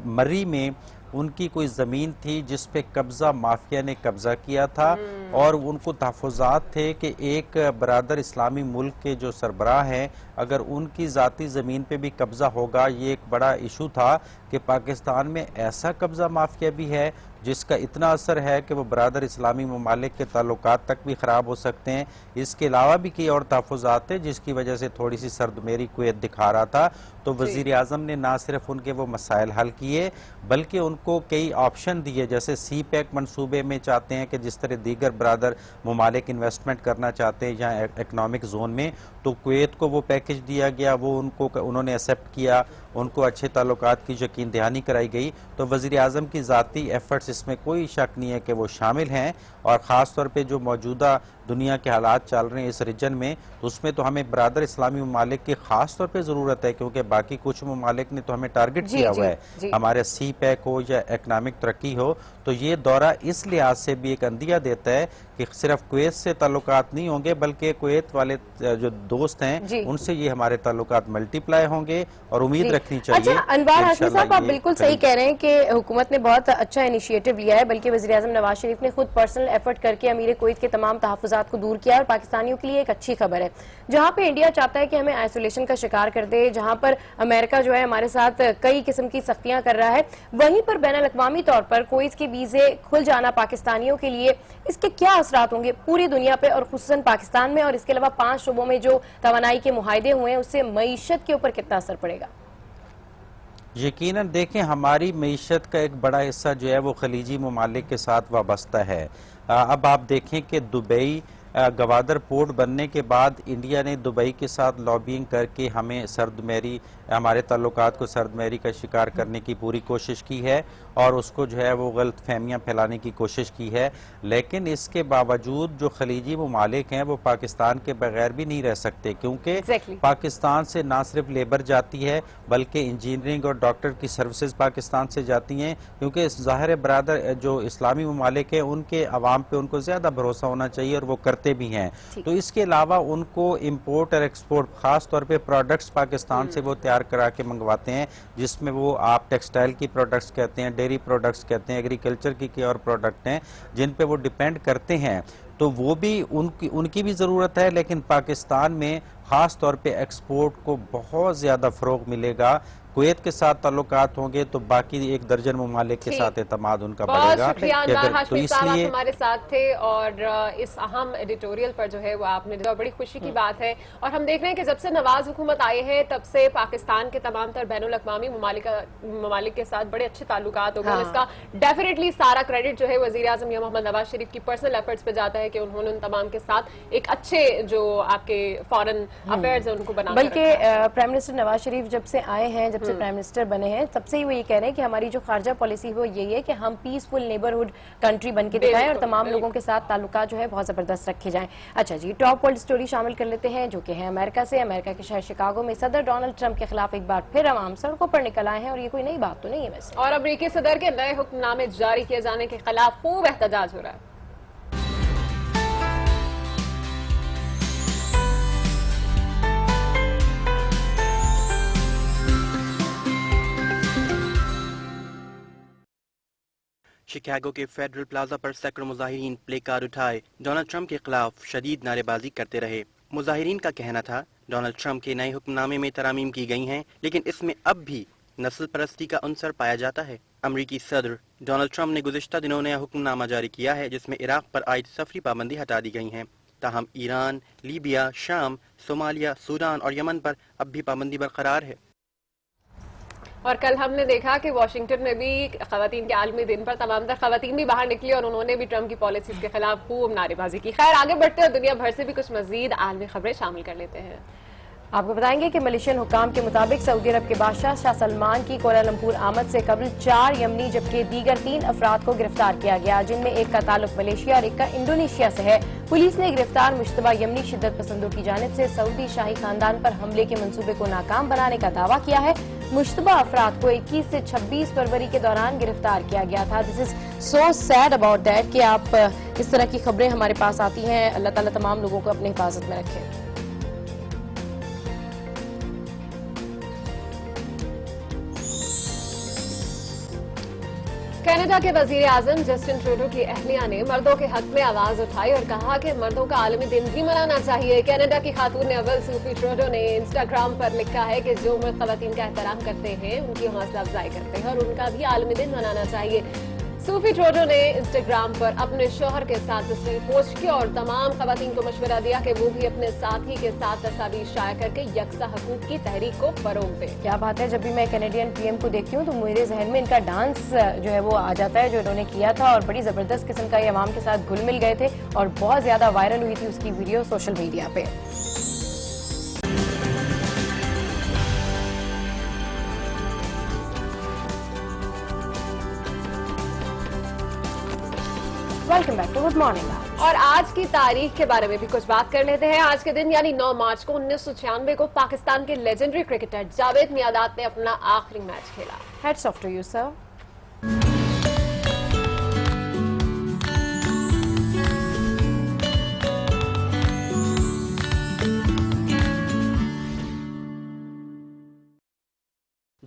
मर्री में उनकी कोई ज़मीन थी जिस पे कब्ज़ा माफिया ने कब्ज़ा किया था, और उनको तहफ़्फ़ुज़ात थे कि एक बरादर इस्लामी मुल्क के जो सरबराह हैं, अगर उनकी ज़ाती ज़मीन पे भी कब्ज़ा होगा, ये एक बड़ा इशू था कि पाकिस्तान में ऐसा कब्ज़ा माफिया भी है जिसका इतना असर है कि वो बरादर इस्लामी ममालिक के ताल्लुकात तक भी ख़राब हो सकते हैं। इसके अलावा भी कई और तहफ़्फ़ुज़ात थे जिसकी वजह से थोड़ी सी सर्दमेरी कुवैत दिखा रहा था। तो वज़ीर आज़म ने ना सिर्फ उनके वो मसाइल हल किए, बल्कि उनको कई ऑप्शन दिए, जैसे सी पैक मनसूबे में चाहते हैं कि जिस तरह दीगर बरादर ममालिक इन्वेस्टमेंट करना चाहते हैं यहाँ इकनॉमिक जोन में, तो कुवैत को वो पैकेज दिया गया, वो उन्होंने एक्सेप्ट किया, उनको अच्छे ताल्लुकात की यकीन दहानी कराई गई। तो वज़ीर आज़म की ज़ाती एफर्ट्स इसमें कोई शक नहीं है कि वो शामिल हैं, और ख़ास तौर पे जो मौजूदा दुनिया के हालात चल रहे हैं इस रीजन में, तो उसमें तो हमें बरादर इस्लामी ममालिक की ख़ास तौर पे ज़रूरत है, क्योंकि बाकी कुछ ममालिक ने तो हमें टारगेट किया हुआ है, हमारे सी पैक हो या इकनॉमिक तरक्की हो। तो ये दौरा इस लिहाज से भी एक अंदिया देता है कि सिर्फ कुवैत से ताल्लुकात नहीं होंगे, बल्कि कुवैत वाले जो दोस्त हैं उनसे ये हमारे ताल्लुकात मल्टीप्लाई होंगे और उम्मीद रखनी चाहिए। अच्छा अनवार हाशमी साहब, आप बिल्कुल सही कह रहे हैं कि हुकूमत ने बहुत अच्छा इनिशिएटिव लिया है, बल्कि वज़ीर-ए-आज़म नवाज शरीफ ने खुद पर्सनल एफर्ट करके अमीर कुवैत के तमाम तहफ़्फ़ुज़ात को दूर किया और पाकिस्तानियों के लिए एक अच्छी खबर है। जहाँ पे इंडिया चाहता है कि हमें आइसोलेशन का शिकार कर दे, जहाँ पर अमेरिका जो है हमारे साथ कई किस्म की सख्तियां कर रहा है, वहीं पर बैनुल-अक़वामी तौर पर कुवैत के वीजे खुल जाना पाकिस्तानियों के लिए इसके क्या असरात होंगे पूरी दुनिया पे और खुसूसन पाकिस्तान में, और इसके अलावा 5 शोबों में जो तवानाई के मुआहदे हुए हैं उससे मईशत के ऊपर कितना असर पड़ेगा? यकीनन देखें, हमारी मईशत का एक बड़ा हिस्सा जो है वो खलीजी ममालिक के साथ वाबस्ता है। अब आप देखें कि दुबई गवादर पोर्ट बनने के बाद इंडिया ने दुबई के साथ लॉबिंग करके हमें सर्दमेरी, हमारे ताल्लुकात को सर्दमेरी का शिकार करने की पूरी कोशिश की है और उसको जो है वो गलत फहमियाँ फैलाने की कोशिश की है। लेकिन इसके बावजूद जो खलीजी ममालिक हैं वो पाकिस्तान के बगैर भी नहीं रह सकते, क्योंकि पाकिस्तान से ना सिर्फ लेबर जाती है बल्कि इंजीनियरिंग और डॉक्टर की सर्विसेज पाकिस्तान से जाती हैं, क्योंकि ज़ाहिर बरादर जो इस्लामी ममालिक हैं उनके अवाम पे उनको ज़्यादा भरोसा होना चाहिए और वो करते भी हैं। तो इसके अलावा उनको इम्पोर्ट और एक्सपोर्ट, खास तौर पे प्रोडक्ट्स पाकिस्तान से वो तैयार करा के मंगवाते हैं, जिसमें वो आप टेक्सटाइल की प्रोडक्ट्स कहते हैं, डेयरी प्रोडक्ट्स कहते हैं, एग्रीकल्चर की और प्रोडक्ट हैं जिन पे वो डिपेंड करते हैं। तो वो भी उनकी भी ज़रूरत है, लेकिन पाकिस्तान में ख़ास तौर पे एक्सपोर्ट को बहुत ज़्यादा फ़रोग़ मिलेगा। कुवैत के साथ ताल्लुकात होंगे तो बाकी 1 दर्जन ममालिक के साथ एतमाद उनका बढ़ेगा। शुक्रिया अनवार हाशमी साहब, आप हमारे साथ थे और इस अहम एडिटोरियल पर जो है वो आपने दिया, बड़ी खुशी की बात है। और हम देख रहे हैं कि जब से नवाज हुकूमत आए हैं तब से पाकिस्तान के तमाम तर बैनुल-अक़वामी ममालिक के साथ बड़े अच्छे ताल्लुकात हो गए। इसका डेफिनेटली सारा क्रेडिट जो है वज़ीर-ए-आज़म मोहम्मद नवाज शरीफ की पर्सनल एफर्ट्स पे जाता है कि उन्होंने उन तमाम के साथ एक अच्छे जो आपके फॉरेन अफेयर्स है उनको बना, बल्कि प्राइम मिनिस्टर नवाज शरीफ जब से आए हैं, जब से प्राइम मिनिस्टर बने हैं, तब से ही वो ये कह रहे हैं कि हमारी जो खारजा पॉलिसी है वो यही है कि हम पीसफुल नेबरहुड कंट्री बन के दिखाएं और तमाम लोगों के साथ ताल्लुकात जो है बहुत जबरदस्त रखे जाएं। अच्छा जी, टॉप वर्ल्ड स्टोरी शामिल कर लेते हैं जो कि है अमेरिका से। अमेरिका के शहर शिकागो में सदर डोनाल्ड ट्रंप के खिलाफ एक बार फिर आवाम सड़कों पर निकल आए हैं और ये कोई नई बात तो नहीं है वैसे। और अमेरिकी सदर के नए हुक्मनामे जारी किए जाने के खिलाफ खूब एहतजाज हो रहा है। शिकागो के फेडरल प्लाजा पर सैकड़ों मुजाहिरीन प्ले कार्ड उठाए डोनाल्ड ट्रंप के खिलाफ शदीद नारेबाजी करते रहे। मुजाहिरीन का कहना था डोनाल्ड ट्रंप के नए हुक्मनामे में तरामीम की गई हैं, लेकिन इसमें अब भी नस्ल परस्ती का अंसर पाया जाता है। अमरीकी सदर डोनाल्ड ट्रंप ने गुज़िश्ता दिनों नया हुक्मनामा जारी किया है जिसमें इराक पर आयद सफरी पाबंदी हटा दी गई हैं। ताहम ईरान, लीबिया, शाम, सोमालिया, सूडान और यमन पर अब भी पाबंदी बरकरार है। और कल हमने देखा कि वाशिंगटन में भी खवातीन के आलमी दिन पर तमाम तर खवातीन भी बाहर निकली और उन्होंने भी ट्रंप की पॉलिसीज के खिलाफ खूब नारेबाजी की। खैर आगे बढ़ते हैं, दुनिया भर से भी कुछ मजीद आलमी खबरें शामिल कर लेते हैं। आपको बताएंगे कि मलेशियन हुकाम के मुताबिक सऊदी अरब के बादशाह शाह सलमान की कोलालमपुर आमद से कबल 4 यमनी जबकि दीगर 3 अफराद को गिरफ्तार किया गया, जिनमें एक का ताल्लुक मलेशिया और एक का इंडोनेशिया से है। पुलिस ने गिरफ्तार मुश्तबा यमनी शिद्दत पसंदों की जानिब से सऊदी शाही खानदान पर हमले के मंसूबे को नाकाम बनाने का दावा किया है। मुश्तबा अफराद को 21 से 26 फरवरी के दौरान गिरफ्तार किया गया था। This is so sad about that कि आप इस तरह की खबरें हमारे पास आती हैं। अल्लाह ताला तमाम लोगों को अपनी हिफाजत में रखे। कनाडा के वजीर आजम जस्टिन ट्रूडो की अहलिया ने मर्दों के हक में आवाज उठाई और कहा कि मर्दों का आलमी दिन भी मनाना चाहिए। कनाडा की खातून अव्वल सूफी ट्रूडो ने इंस्टाग्राम पर लिखा है कि जो मर्द खवातीन का एहतराम करते हैं, उनकी हौसला अफजाई करते हैं और उनका भी आलमी दिन मनाना चाहिए। सूफी ट्रूडो ने इंस्टाग्राम पर अपने शोहर के साथ तस्वीर पोस्ट की और तमाम खवातीन को मशवरा दिया कि वो भी अपने साथी के साथ तस्वीर शाया करके यकसा हकूक की तहरीक को फरोग दें। क्या बात है, जब भी मैं कैनेडियन पीएम को देखती हूँ तो मेरे जहन में इनका डांस जो है वो आ जाता है जो इन्होंने किया था और बड़ी जबरदस्त किस्म का ये अवाम के साथ घुल मिल गए थे और बहुत ज्यादा वायरल हुई थी उसकी वीडियो सोशल मीडिया पे। Welcome back to good morning. और आज की तारीख के बारे में भी कुछ बात कर लेते हैं। आज के दिन यानी 9 मार्च को 1996 को पाकिस्तान के लेजेंडरी क्रिकेटर जावेद मियादाद ने अपना आखिरी मैच खेला। Heads off to you sir.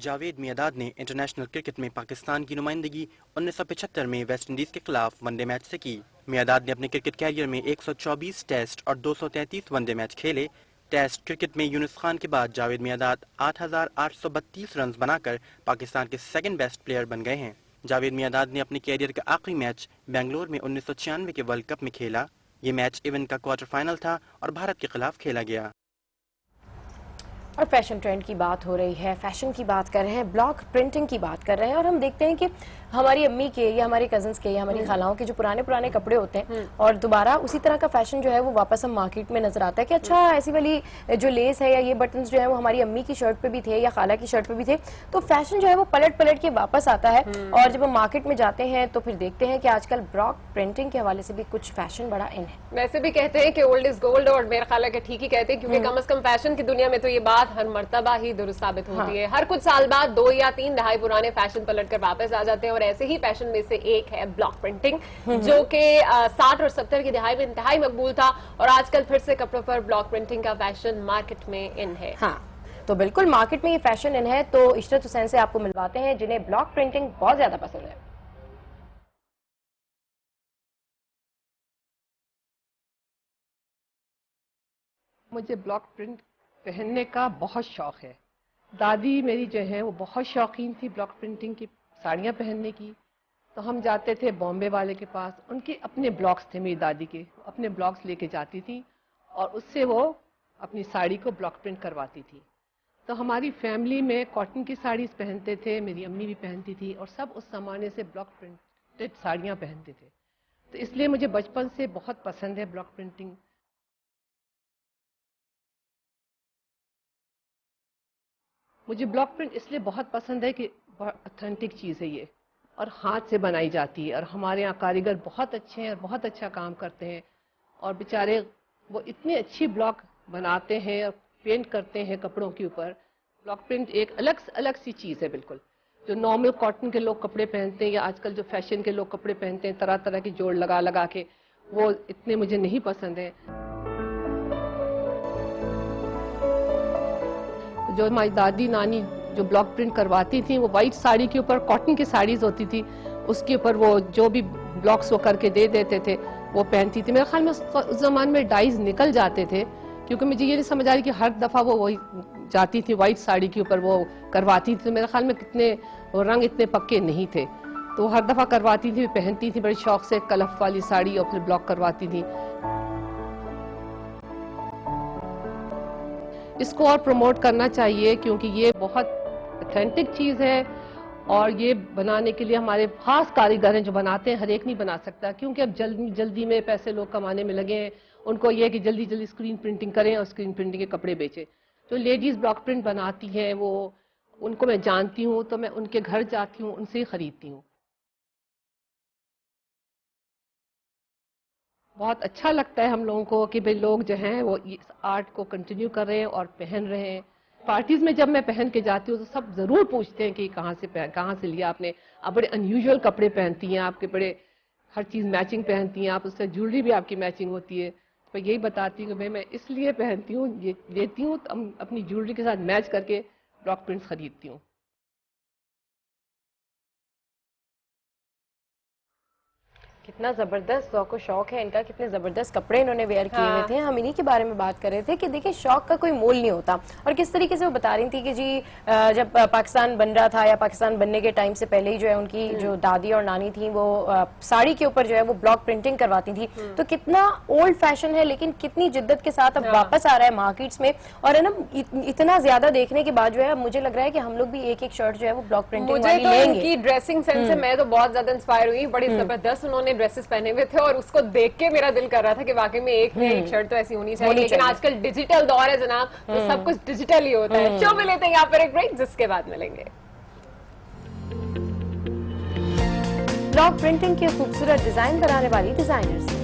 Javed Miandad ने इंटरनेशनल क्रिकेट में पाकिस्तान की नुमाइंदगी 1975 में वेस्ट इंडीज के खिलाफ वनडे मैच से की। मियादाद ने अपने क्रिकेट कैरियर में 124 टेस्ट और 233 वनडे मैच खेले। टेस्ट क्रिकेट में यूनुस खान के बाद जावेद मियादाद 8,832 रन बनाकर पाकिस्तान के सेकंड बेस्ट प्लेयर बन गए हैं। जावेद मियादाद ने अपने कैरियर का आखिरी मैच बेंगलोर में 1996 के वर्ल्ड कप में खेला। ये मैच इवेंट का क्वार्टर फाइनल था और भारत के खिलाफ खेला गया। और फैशन ट्रेंड की बात हो रही है, फैशन की बात कर रहे हैं, ब्लॉक प्रिंटिंग की बात कर रहे हैं, और हम देखते हैं कि हमारी अम्मी के या हमारी कजन्स के या हमारी खालाओं के जो पुराने कपड़े होते हैं और दोबारा उसी तरह का फैशन जो है वो वापस हम मार्केट में नजर आता है कि अच्छा ऐसी वाली जो लेस है या ये बटन्स जो है वो हमारी अम्मी की शर्ट पे भी थे या खाला की शर्ट पे भी थे। तो फैशन जो है वो पलट के वापस आता है और जब हम मार्केट में जाते हैं तो फिर देखते हैं कि आजकल ब्लॉक प्रिंटिंग के हवाले से भी कुछ फैशन बड़ा इन है। वैसे भी कहते हैं कि ओल्ड इज गोल्ड, और मेरा ख्याल है कि ठीक ही कहते हैं, क्योंकि कम से कम फैशन की दुनिया में तो ये बात हर मर्तबा ही दुरुस्त साबित होती है। हर कुछ साल बाद 2 या 3 दहाई पुराने फैशन पलट कर वापस आ जाते हैं, और ऐसे ही फैशन में से एक है ब्लॉक प्रिंटिंग, जो कि 60 और 70 की दहाई में इंतहाई मकबूल था, और आजकल फिर से कपड़ों पर ब्लॉक प्रिंटिंग का फैशन मार्केट में इन है। हाँ, तो बिल्कुल मार्केट में ये फैशन इन है। तो इशरत हुसैन से आपको मिलवाते हैं जिन्हें ब्लॉक प्रिंटिंग बहुत ज्यादा पसंद है। मुझे ब्लॉक प्रिंट पहनने का बहुत शौक है। दादी मेरी जो है वो बहुत शौकीन थी ब्लॉक प्रिंटिंग की साड़ियाँ पहनने की। तो हम जाते थे बॉम्बे वाले के पास, उनके अपने ब्लॉक्स थे मेरी दादी के, अपने ब्लॉक्स लेके जाती थी और उससे वो अपनी साड़ी को ब्लॉक प्रिंट करवाती थी। तो हमारी फैमिली में कॉटन की साड़ीज़ पहनते थे, मेरी अम्मी भी पहनती थी, और सब उस ज़माने से ब्लॉक प्रिंटेड साड़ियाँ पहनते थे। तो इसलिए मुझे बचपन से बहुत पसंद है ब्लॉक प्रिंटिंग। मुझे ब्लॉक प्रिंट इसलिए बहुत पसंद है कि बहुत ऑथेंटिक चीज़ है ये, और हाथ से बनाई जाती है, और हमारे यहाँ कारीगर बहुत अच्छे हैं और बहुत अच्छा काम करते हैं, और बेचारे वो इतनी अच्छी ब्लॉक बनाते हैं और पेंट करते हैं कपड़ों के ऊपर। ब्लॉक प्रिंट एक अलग सी चीज़ है बिल्कुल, जो नॉर्मल कॉटन के लोग कपड़े पहनते हैं या आजकल जो फैशन के लोग कपड़े पहनते हैं तरह तरह की जोड़ लगा के, वो इतने मुझे नहीं पसंद है। जो हमारी दादी नानी जो ब्लॉक प्रिंट करवाती थी, वो वाइट साड़ी के ऊपर, कॉटन की साड़ीज होती थी, उसके ऊपर वो जो भी ब्लॉक्स वो करके दे देते थे वो पहनती थी। मेरे ख्याल में उस जमाने में डाइज निकल जाते थे, क्योंकि मुझे ये नहीं समझ आ रही कि हर दफ़ा वो वही जाती थी वाइट साड़ी के ऊपर वो करवाती थी। तो मेरे ख्याल में कितने वो रंग इतने पक्के नहीं थे, तो हर दफ़ा करवाती थी, पहनती थी बड़े शौक से कलफ वाली साड़ी और फिर ब्लॉक करवाती थी। इसको और प्रमोट करना चाहिए, क्योंकि ये बहुत ऑथेंटिक चीज़ है, और ये बनाने के लिए हमारे खास कारीगर हैं जो बनाते हैं, हर एक नहीं बना सकता, क्योंकि अब जल्दी में पैसे लोग कमाने में लगे हैं। उनको ये है कि जल्दी स्क्रीन प्रिंटिंग करें और स्क्रीन प्रिंटिंग के कपड़े बेचें। जो लेडीज़ ब्लॉक प्रिंट बनाती हैं वो उनको मैं जानती हूँ, तो मैं उनके घर जाती हूँ, उनसे ही खरीदती हूँ। बहुत अच्छा लगता है हम लोगों को कि भाई लोग जो हैं वो इस आर्ट को कंटिन्यू कर रहे हैं और पहन रहे हैं। पार्टीज़ में जब मैं पहन के जाती हूँ तो सब ज़रूर पूछते हैं कि कहाँ से लिया आपने। आप बड़े अनयूजुअल कपड़े पहनती हैं, आपके बड़े हर चीज़ मैचिंग पहनती हैं आप, उससे ज्वेलरी भी आपकी मैचिंग होती है। तो यही बताती हूँ कि भाई मैं इसलिए पहनती हूँ, ये लेती हूँ तो अपनी ज्वेलरी के साथ मैच करके ब्लॉक प्रिंट्स खरीदती हूँ। कितना जबरदस्त ज़ौक़ शौक है इनका, कितने जबरदस्त कपड़े इन्होंने वेयर किए हुए थे। हम इन्हीं के बारे में बात कर रहे थे कि देखिए शौक का कोई मोल नहीं होता, और किस तरीके से वो बता रही थी कि जी जब पाकिस्तान बन रहा था या पाकिस्तान बनने के टाइम से पहले ही जो है उनकी जो दादी और नानी थी वो साड़ी के ऊपर जो है वो ब्लॉक प्रिंटिंग करवाती थी। तो कितना ओल्ड फैशन है, लेकिन कितनी जिद्दत के साथ अब वापस आ रहा है मार्केट्स में, और है ना इतना ज्यादा देखने के बाद जो है मुझे लग रहा है कि हम लोग भी एक शर्ट जो है वो ब्लॉक प्रिंटिंग वाली लेंगे। उनकी ड्रेसिंग सेंस से मैं तो बहुत ज्यादा इंस्पायर हुई, बड़ी जबरदस्त उन्होंने ड्रेसेस पहने हुए थे, और उसको देख के मेरा दिल कर रहा था कि वाकई में एक शर्ट तो ऐसी होनी चाहिए। लेकिन आजकल डिजिटल दौर है जनाब, तो सब कुछ डिजिटल ही होता है। शो में लेते हैं यहाँ पर एक ब्रेक, जिसके बाद मिलेंगे। ब्लॉक प्रिंटिंग के खूबसूरत डिजाइन बनाने वाली designers.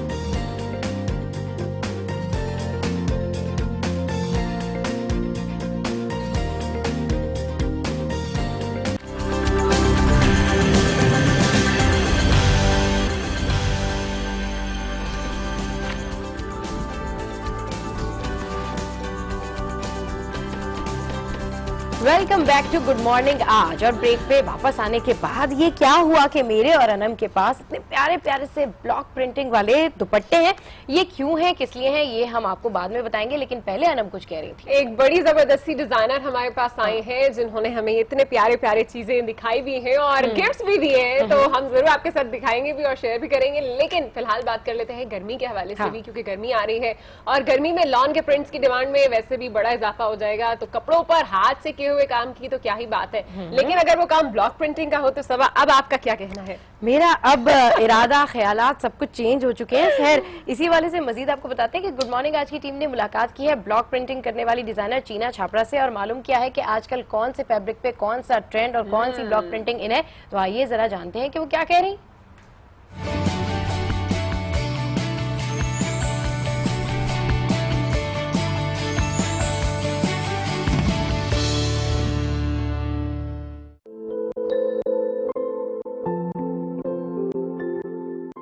Welcome back to good morning आज। और ब्रेक पे वापस आने के बाद ये क्या हुआ कि मेरे और अनम के पास इतने प्यारे प्यारे से ब्लॉक प्रिंटिंग वाले दुपट्टे हैं। ये क्यों हैं, किस लिए हैं, ये हम आपको बाद में बताएंगे, लेकिन पहले अनम कुछ कह रही थी। एक बड़ी जबरदस्ती डिजाइनर हमारे पास आए हैं जिन्होंने हमें इतने प्यारे प्यारे चीजें दिखाई भी हैं और गिफ्ट्स भी दिए हैं, तो हम जरूर आपके साथ दिखाएंगे भी और शेयर भी करेंगे। लेकिन फिलहाल बात कर लेते हैं गर्मी के हवाले से भी, क्योंकि गर्मी आ रही है और गर्मी में लॉन के प्रिंट्स की डिमांड में वैसे भी बड़ा इजाफा हो जाएगा। तो कपड़ों पर हाथ से किए हुए काम की तो क्या ही बात है, लेकिन अगर वो काम ब्लॉक प्रिंटिंग का हो तो सबा अब आपका क्या कहना है? मेरा अब इरादा ख्यालात सब कुछ चेंज हो चुके हैं। खैर इसी वाले से मजीद आपको बताते हैं कि गुड मॉर्निंग आज की टीम ने मुलाकात की है ब्लॉक प्रिंटिंग करने वाली डिजाइनर चीना छापरा से और मालूम किया है कि आजकल कौन से फैब्रिक पे कौन सा ट्रेंड और कौन सी ब्लॉक प्रिंटिंग इन है। तो आइए जरा जानते हैं कि वो क्या कह रही।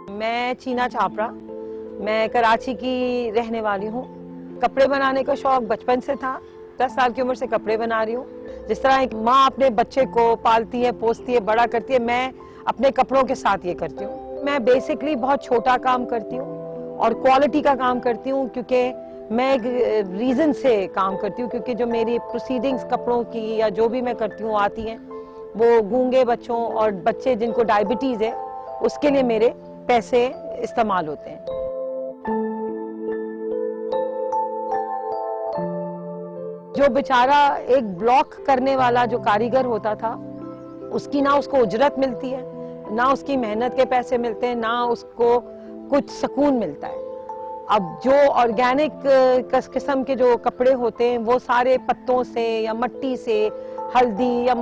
मैं चीना छापरा, मैं कराची की रहने वाली हूँ। कपड़े बनाने का शौक बचपन से था। 10 साल की उम्र से कपड़े बना रही हूँ। जिस तरह एक माँ अपने बच्चे को पालती है, पोसती है, बड़ा करती है, मैं अपने कपड़ों के साथ ये करती हूँ। मैं बेसिकली बहुत छोटा काम करती हूँ और क्वालिटी का काम करती हूँ, क्योंकि मैं एक रीजन से काम करती हूँ, क्योंकि जो मेरी प्रोसीडिंग्स कपड़ों की या जो भी मैं करती हूँ आती हैं वो गूंगे बच्चों और बच्चे जिनको डायबिटीज है उसके लिए मेरे पैसे इस्तेमाल होते हैं। जो बेचारा एक ब्लॉक करने वाला जो कारीगर होता था, उसकी ना उसको उजरत मिलती है, ना उसकी मेहनत के पैसे मिलते हैं, ना उसको कुछ सुकून मिलता है। अब जो ऑर्गेनिक किस्म के जो कपड़े होते हैं वो सारे पत्तों से या मिट्टी से, हल्दी या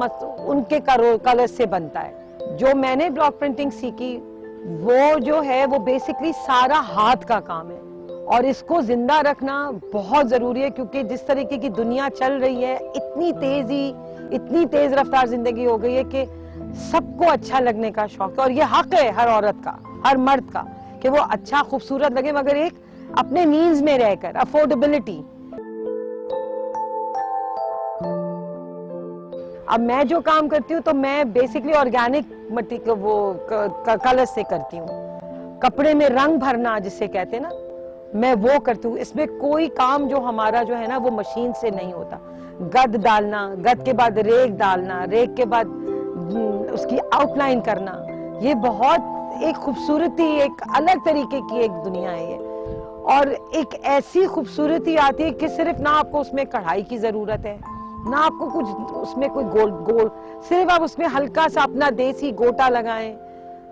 उनके कलर से बनता है। जो मैंने ब्लॉक प्रिंटिंग सीखी वो जो है वो बेसिकली सारा हाथ का काम है और इसको जिंदा रखना बहुत जरूरी है, क्योंकि जिस तरीके की दुनिया चल रही है, इतनी तेज रफ्तार जिंदगी हो गई है कि सबको अच्छा लगने का शौक है। और ये हक है हर औरत का, हर मर्द का, कि वो अच्छा खूबसूरत लगे, मगर एक अपने मीन्स में रहकर, अफोर्डेबिलिटी। अब मैं जो काम करती हूँ तो मैं बेसिकली ऑर्गेनिक मिट्टी को वो कलर से करती हूँ। कपड़े में रंग भरना जिसे कहते हैं ना, मैं वो करती हूँ। इसमें कोई काम जो हमारा जो है ना वो मशीन से नहीं होता। गद डालना, गद के बाद रेग डालना, रेग के बाद उसकी आउटलाइन करना, ये बहुत एक खूबसूरती, एक अलग तरीके की एक दुनिया है ये। और एक ऐसी खूबसूरती आती है कि सिर्फ ना आपको उसमें कढ़ाई की जरूरत है, ना आपको कुछ उसमें कोई गोल, सिर्फ आप उसमें हल्का सा अपना देसी गोटा लगाएं,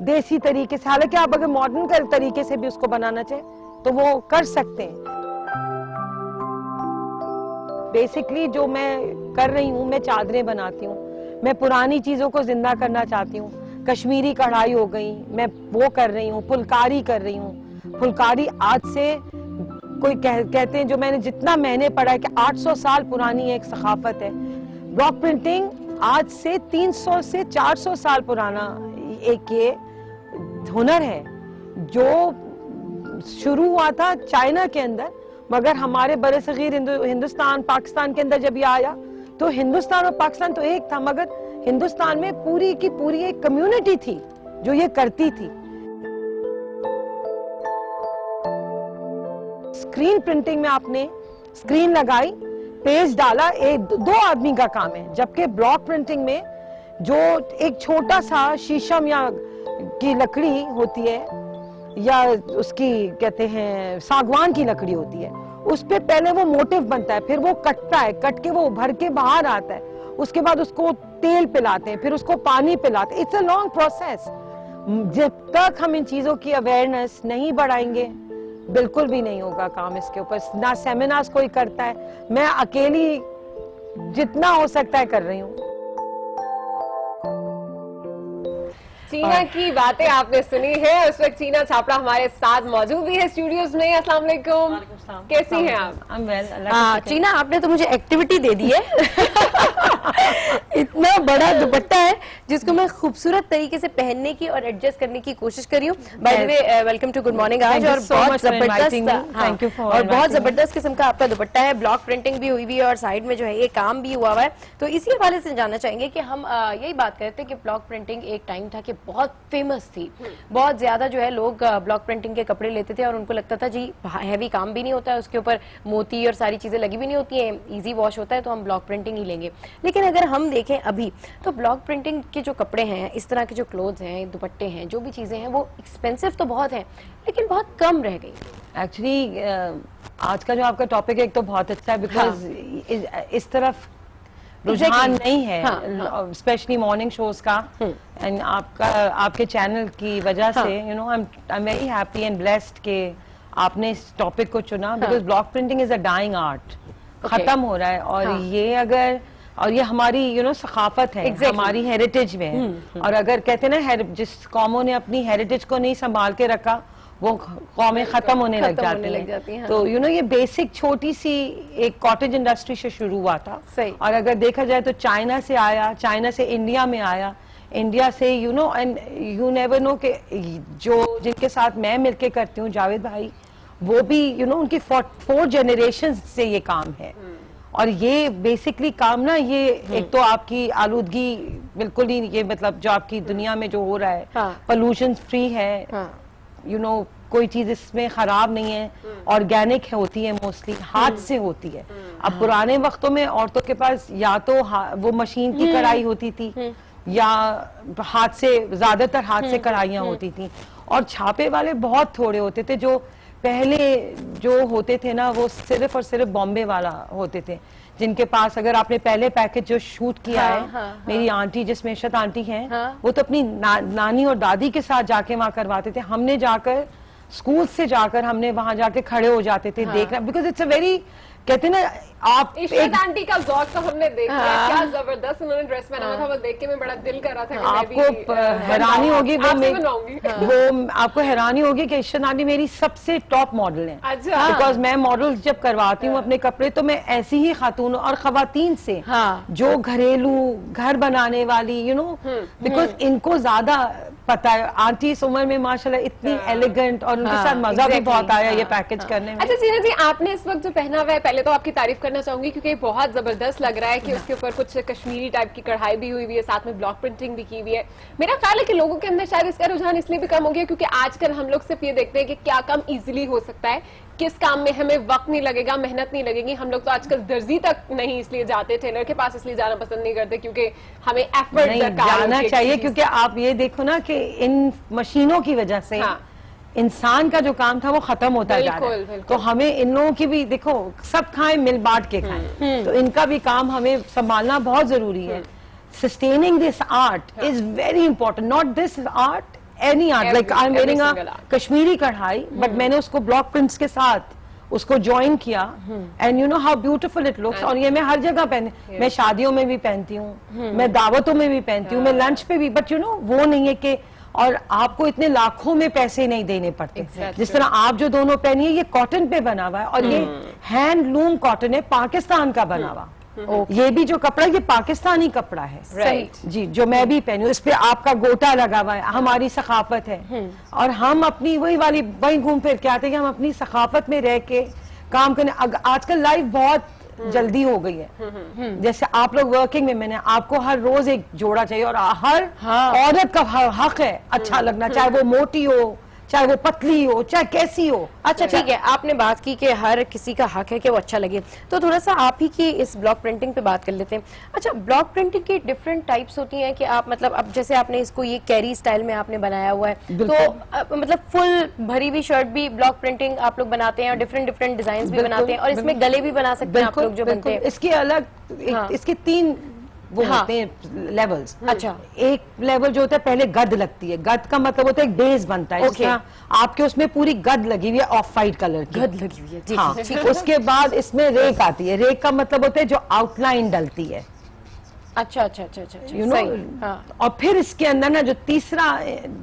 देसी तरीके से। हालांकि आप अगर मॉडर्न तरीके से भी उसको बनाना चाहें तो वो कर सकते हैं। बेसिकली जो मैं कर रही हूँ, मैं चादरें बनाती हूँ, मैं पुरानी चीजों को जिंदा करना चाहती हूँ। कश्मीरी कढ़ाई हो गई, मैं वो कर रही हूँ, फुलकारी कर रही हूँ। फुलकारी आज से कोई कहते हैं, जो मैंने पढ़ा है कि 800 साल पुरानी एक सकाफत है। ब्लॉक प्रिंटिंग आज से 300 से 400 साल पुराना एक ये हुनर है, जो शुरू हुआ था चाइना के अंदर, मगर हमारे बड़े-सगीर हिंदुस्तान, पाकिस्तान के अंदर जब ये आया तो हिंदुस्तान और पाकिस्तान तो एक था, मगर हिंदुस्तान में पूरी की पूरी एक कम्युनिटी थी जो ये करती थी। स्क्रीन प्रिंटिंग में आपने स्क्रीन लगाई, पेज डाला, एक 2 आदमी का काम है, जबकि ब्लॉक प्रिंटिंग में जो एक छोटा सा शीशम या की लकड़ी होती है या उसकी कहते हैं सागवान की लकड़ी होती है, उस पे पहले वो मोटिव बनता है, फिर वो कटता है, कट के वो उभर के बाहर आता है, उसके बाद उसको तेल पिलाते हैं, फिर उसको पानी पिलाते हैं। It's a long process. जब तक हम इन चीजों की अवेयरनेस नहीं बढ़ाएंगे बिल्कुल भी नहीं होगा काम इसके ऊपर। ना सेमिनार्स कोई करता है, मैं अकेली जितना हो सकता है कर रही हूँ। चीना की बातें आपने सुनी है। उस वक्त चीना छापरा हमारे साथ मौजूद भी है स्टूडियोज में। अस्सलाम वालेकुम, कैसी हैं आप? चीना, आपने तो मुझे एक्टिविटी दे दी है इतना बड़ा दुपट्टा है जिसको मैं खूबसूरत तरीके से पहनने की और एडजस्ट करने की कोशिश करी हूँ। By the way welcome to good morning आज, और बहुत जबरदस्त और बहुत जबरदस्त किस्म का आपका दुपट्टा है, ब्लॉक प्रिंटिंग भी हुई हुई है और साइड में जो है ये काम भी हुआ है। तो इसी हवाले से जानना चाहेंगे कि हम यही बात करते हैं कि ब्लॉक प्रिंटिंग एक टाइम था कि बहुत फेमस थी, बहुत ज्यादा जो है लोग ब्लॉक प्रिंटिंग के कपड़े लेते थे और उनको लगता था जी हैवी काम भी नहीं होता है, उसके ऊपर मोती और सारी चीजें लगी भी नहीं होती हैं, इजी वॉश होता है, तो हम ब्लॉक प्रिंटिंग ही लेंगे। लेकिन अगर हम देखें अभी तो ब्लॉक प्रिंटिंग के जो कपड़े हैं, इस तरह के जो क्लोथ्स हैं, दुपट्टे हैं, जो भी चीजें हैं वो एक्सपेंसिव तो बहुत है लेकिन बहुत कम रह गई। एक्चुअली आज का जो आपका टॉपिक है एक तो बहुत अच्छा है, बिकॉज इस तरफ रुझान नहीं है, स्पेशली मॉर्निंग शोज का, एंड आपके चैनल की वजह से you know I am very happy and blessed कि आपने इस टॉपिक को चुना, because block printing is a dying art, खत्म हो रहा है। और ये अगर ये हमारी यू नो सकाफत है, हमारी हेरिटेज में है। और अगर कहते हैं ना जिस कौमों ने अपनी हेरिटेज को नहीं संभाल के रखा वो कौमें खत्म होने लग जाती हैं। तो यू नो ये बेसिक छोटी सी एक कॉटेज इंडस्ट्री से शुरू हुआ था, और अगर देखा जाए तो चाइना से आया, चाइना से इंडिया में आया, इंडिया से you no, and you never know कि जो जिनके साथ मैं मिलके करती हूँ, जावेद भाई, वो भी यू नो उनकी 4 जनरेशन से ये काम है। और ये बेसिकली काम ना, ये एक तो आपकी आलूदगी बिल्कुल ही, ये मतलब जो आपकी दुनिया में जो हो रहा है, पोल्यूशन फ्री है, यू नो कोई चीज इसमें खराब नहीं है, ऑर्गेनिक होती है, मोस्टली हाथ से होती है। अब पुराने वक्तों में औरतों के पास या तो वो मशीन की कढ़ाई होती थी या हाथ से, ज्यादातर हाथ से कढ़ाइयाँ होती थी, और छापे वाले बहुत थोड़े होते थे। जो पहले जो होते थे ना वो सिर्फ और सिर्फ बॉम्बे वाला होते थे, जिनके पास, अगर आपने पहले पैकेज जो शूट किया है, मेरी आंटी जिसमें इशरत आंटी हैं, वो तो अपनी नानी और दादी के साथ जाके वहां करवाते थे। हमने जाकर स्कूल से जाकर हमने वहां जाके खड़े हो जाते थे देखना, बिकॉज इट्स अ वेरी, कहते ना आप इशरत आंटी का ज़ौक़ तो हमने देखा है, क्या जबरदस्त उन्होंने ड्रेस पहना हुआ था, वो देख के मैं बड़ा दिल कर रहा था कि आपको हैरानी होगी, वो आपको हैरानी होगी कि इशरत आंटी मेरी सबसे टॉप मॉडल है। अच्छा। बिकॉज मैं मॉडल जब करवाती हूँ अपने कपड़े, तो मैं ऐसी ही खातून और खवातीन से जो घरेलू घर बनाने वाली, यू नो, बिकॉज इनको ज्यादा पता है। आंटी इस उम्र में माशाल्लाह इतनी एलिगेंट, और उनके साथ मजा भी बहुत आया ये पैकेज करने में। अच्छा जीना जी, आपने इस वक्त जो पहना हुआ है, पहले तो आपकी तारीफ करना चाहूंगी क्योंकि बहुत जबरदस्त लग रहा है कि उसके ऊपर कुछ कश्मीरी टाइप की कढ़ाई भी हुई है, साथ में ब्लॉक प्रिंटिंग भी की हुई है। मेरा ख्याल है कि लोगों के अंदर शायद इसका रुझान इसलिए भी कम हो गया क्योंकि आजकल हम लोग सिर्फ ये देखते हैं कि क्या काम इजीली हो सकता है, किस काम में हमें वक्त नहीं लगेगा, मेहनत नहीं लगेगी। हम लोग तो आजकल दर्जी तक नहीं इसलिए जाते, टेलर के पास इसलिए जाना पसंद नहीं करते क्योंकि हमें एफर्ट जाना चाहिए, क्योंकि आप ये देखो ना कि इन मशीनों की वजह से इंसान का जो काम था वो खत्म होता जा रहा है। तो हमें इन लोगों की भी देखो, सब खाएं मिल बांट के खाएं, तो इनका भी काम हमें संभालना बहुत जरूरी है। Sustaining this art is very important, not this art, any art, like I am wearing a Kashmiri कढ़ाई, बट मैंने उसको ब्लॉक प्रिंट्स के साथ उसको ज्वाइन किया, and you know how beautiful it looks. और ये मैं हर जगह पहने, मैं शादियों में भी पहनती हूँ, मैं दावतों में भी पहनती हूँ, मैं लंच पे भी, बट यू नो वो नहीं है कि, और आपको इतने लाखों में पैसे नहीं देने पड़ते। जिस तरह आप जो दोनों पहनिए, ये कॉटन पे बना हुआ है, और ये हैंडलूम कॉटन है, पाकिस्तान का बना हुआ। ये भी जो कपड़ा, ये पाकिस्तानी कपड़ा है, राइट जी, जो मैं भी पहनी हूँ, इस पे आपका गोटा लगा हुआ है, हमारी सकाफत है। और हम अपनी वही घूम फिर के आते हैं कि हम अपनी सकाफत में रह के काम करने। आजकल लाइफ बहुत जल्दी हो गई है, जैसे आप लोग वर्किंग में, मैंने आपको हर रोज एक जोड़ा चाहिए, और हर औरत का हक है अच्छा लगना, चाहे वो मोटी हो, चाहे वो पतली हो, चाहे कैसी हो। अच्छा ठीक है, आपने बात की कि हर किसी का हक है कि वो अच्छा लगे, तो थोड़ा सा आप ही की इस ब्लॉक प्रिंटिंग पे बात कर लेते हैं। अच्छा, ब्लॉक प्रिंटिंग की डिफरेंट टाइप्स होती हैं कि आप, मतलब अब जैसे आपने इसको ये कैरी स्टाइल में आपने बनाया हुआ है, तो मतलब फुल भरी हुई शर्ट भी ब्लॉक प्रिंटिंग आप लोग बनाते हैं, और डिफरेंट डिफरेंट डिजाइन भी बनाते हैं, और इसमें गले भी बना सकते हैं आप लोग जो बनते हैं। इसके अलग इसके 3 वो होते हैं लेवल्स। अच्छा, एक लेवल जो होता है, पहले गद लगती है, गद का मतलब होता है एक बेस बनता है, जिसका आपके उसमें पूरी गद लगी हुई है, ऑफ वाइट कलर की गद लगी हुई है। हाँ, उसके बाद इसमें रेक आती है, रेक का मतलब होता है जो आउटलाइन डलती है, अच्छा अच्छा अच्छा अच्छा, यू नो। हाँ। और फिर इसके अंदर ना जो तीसरा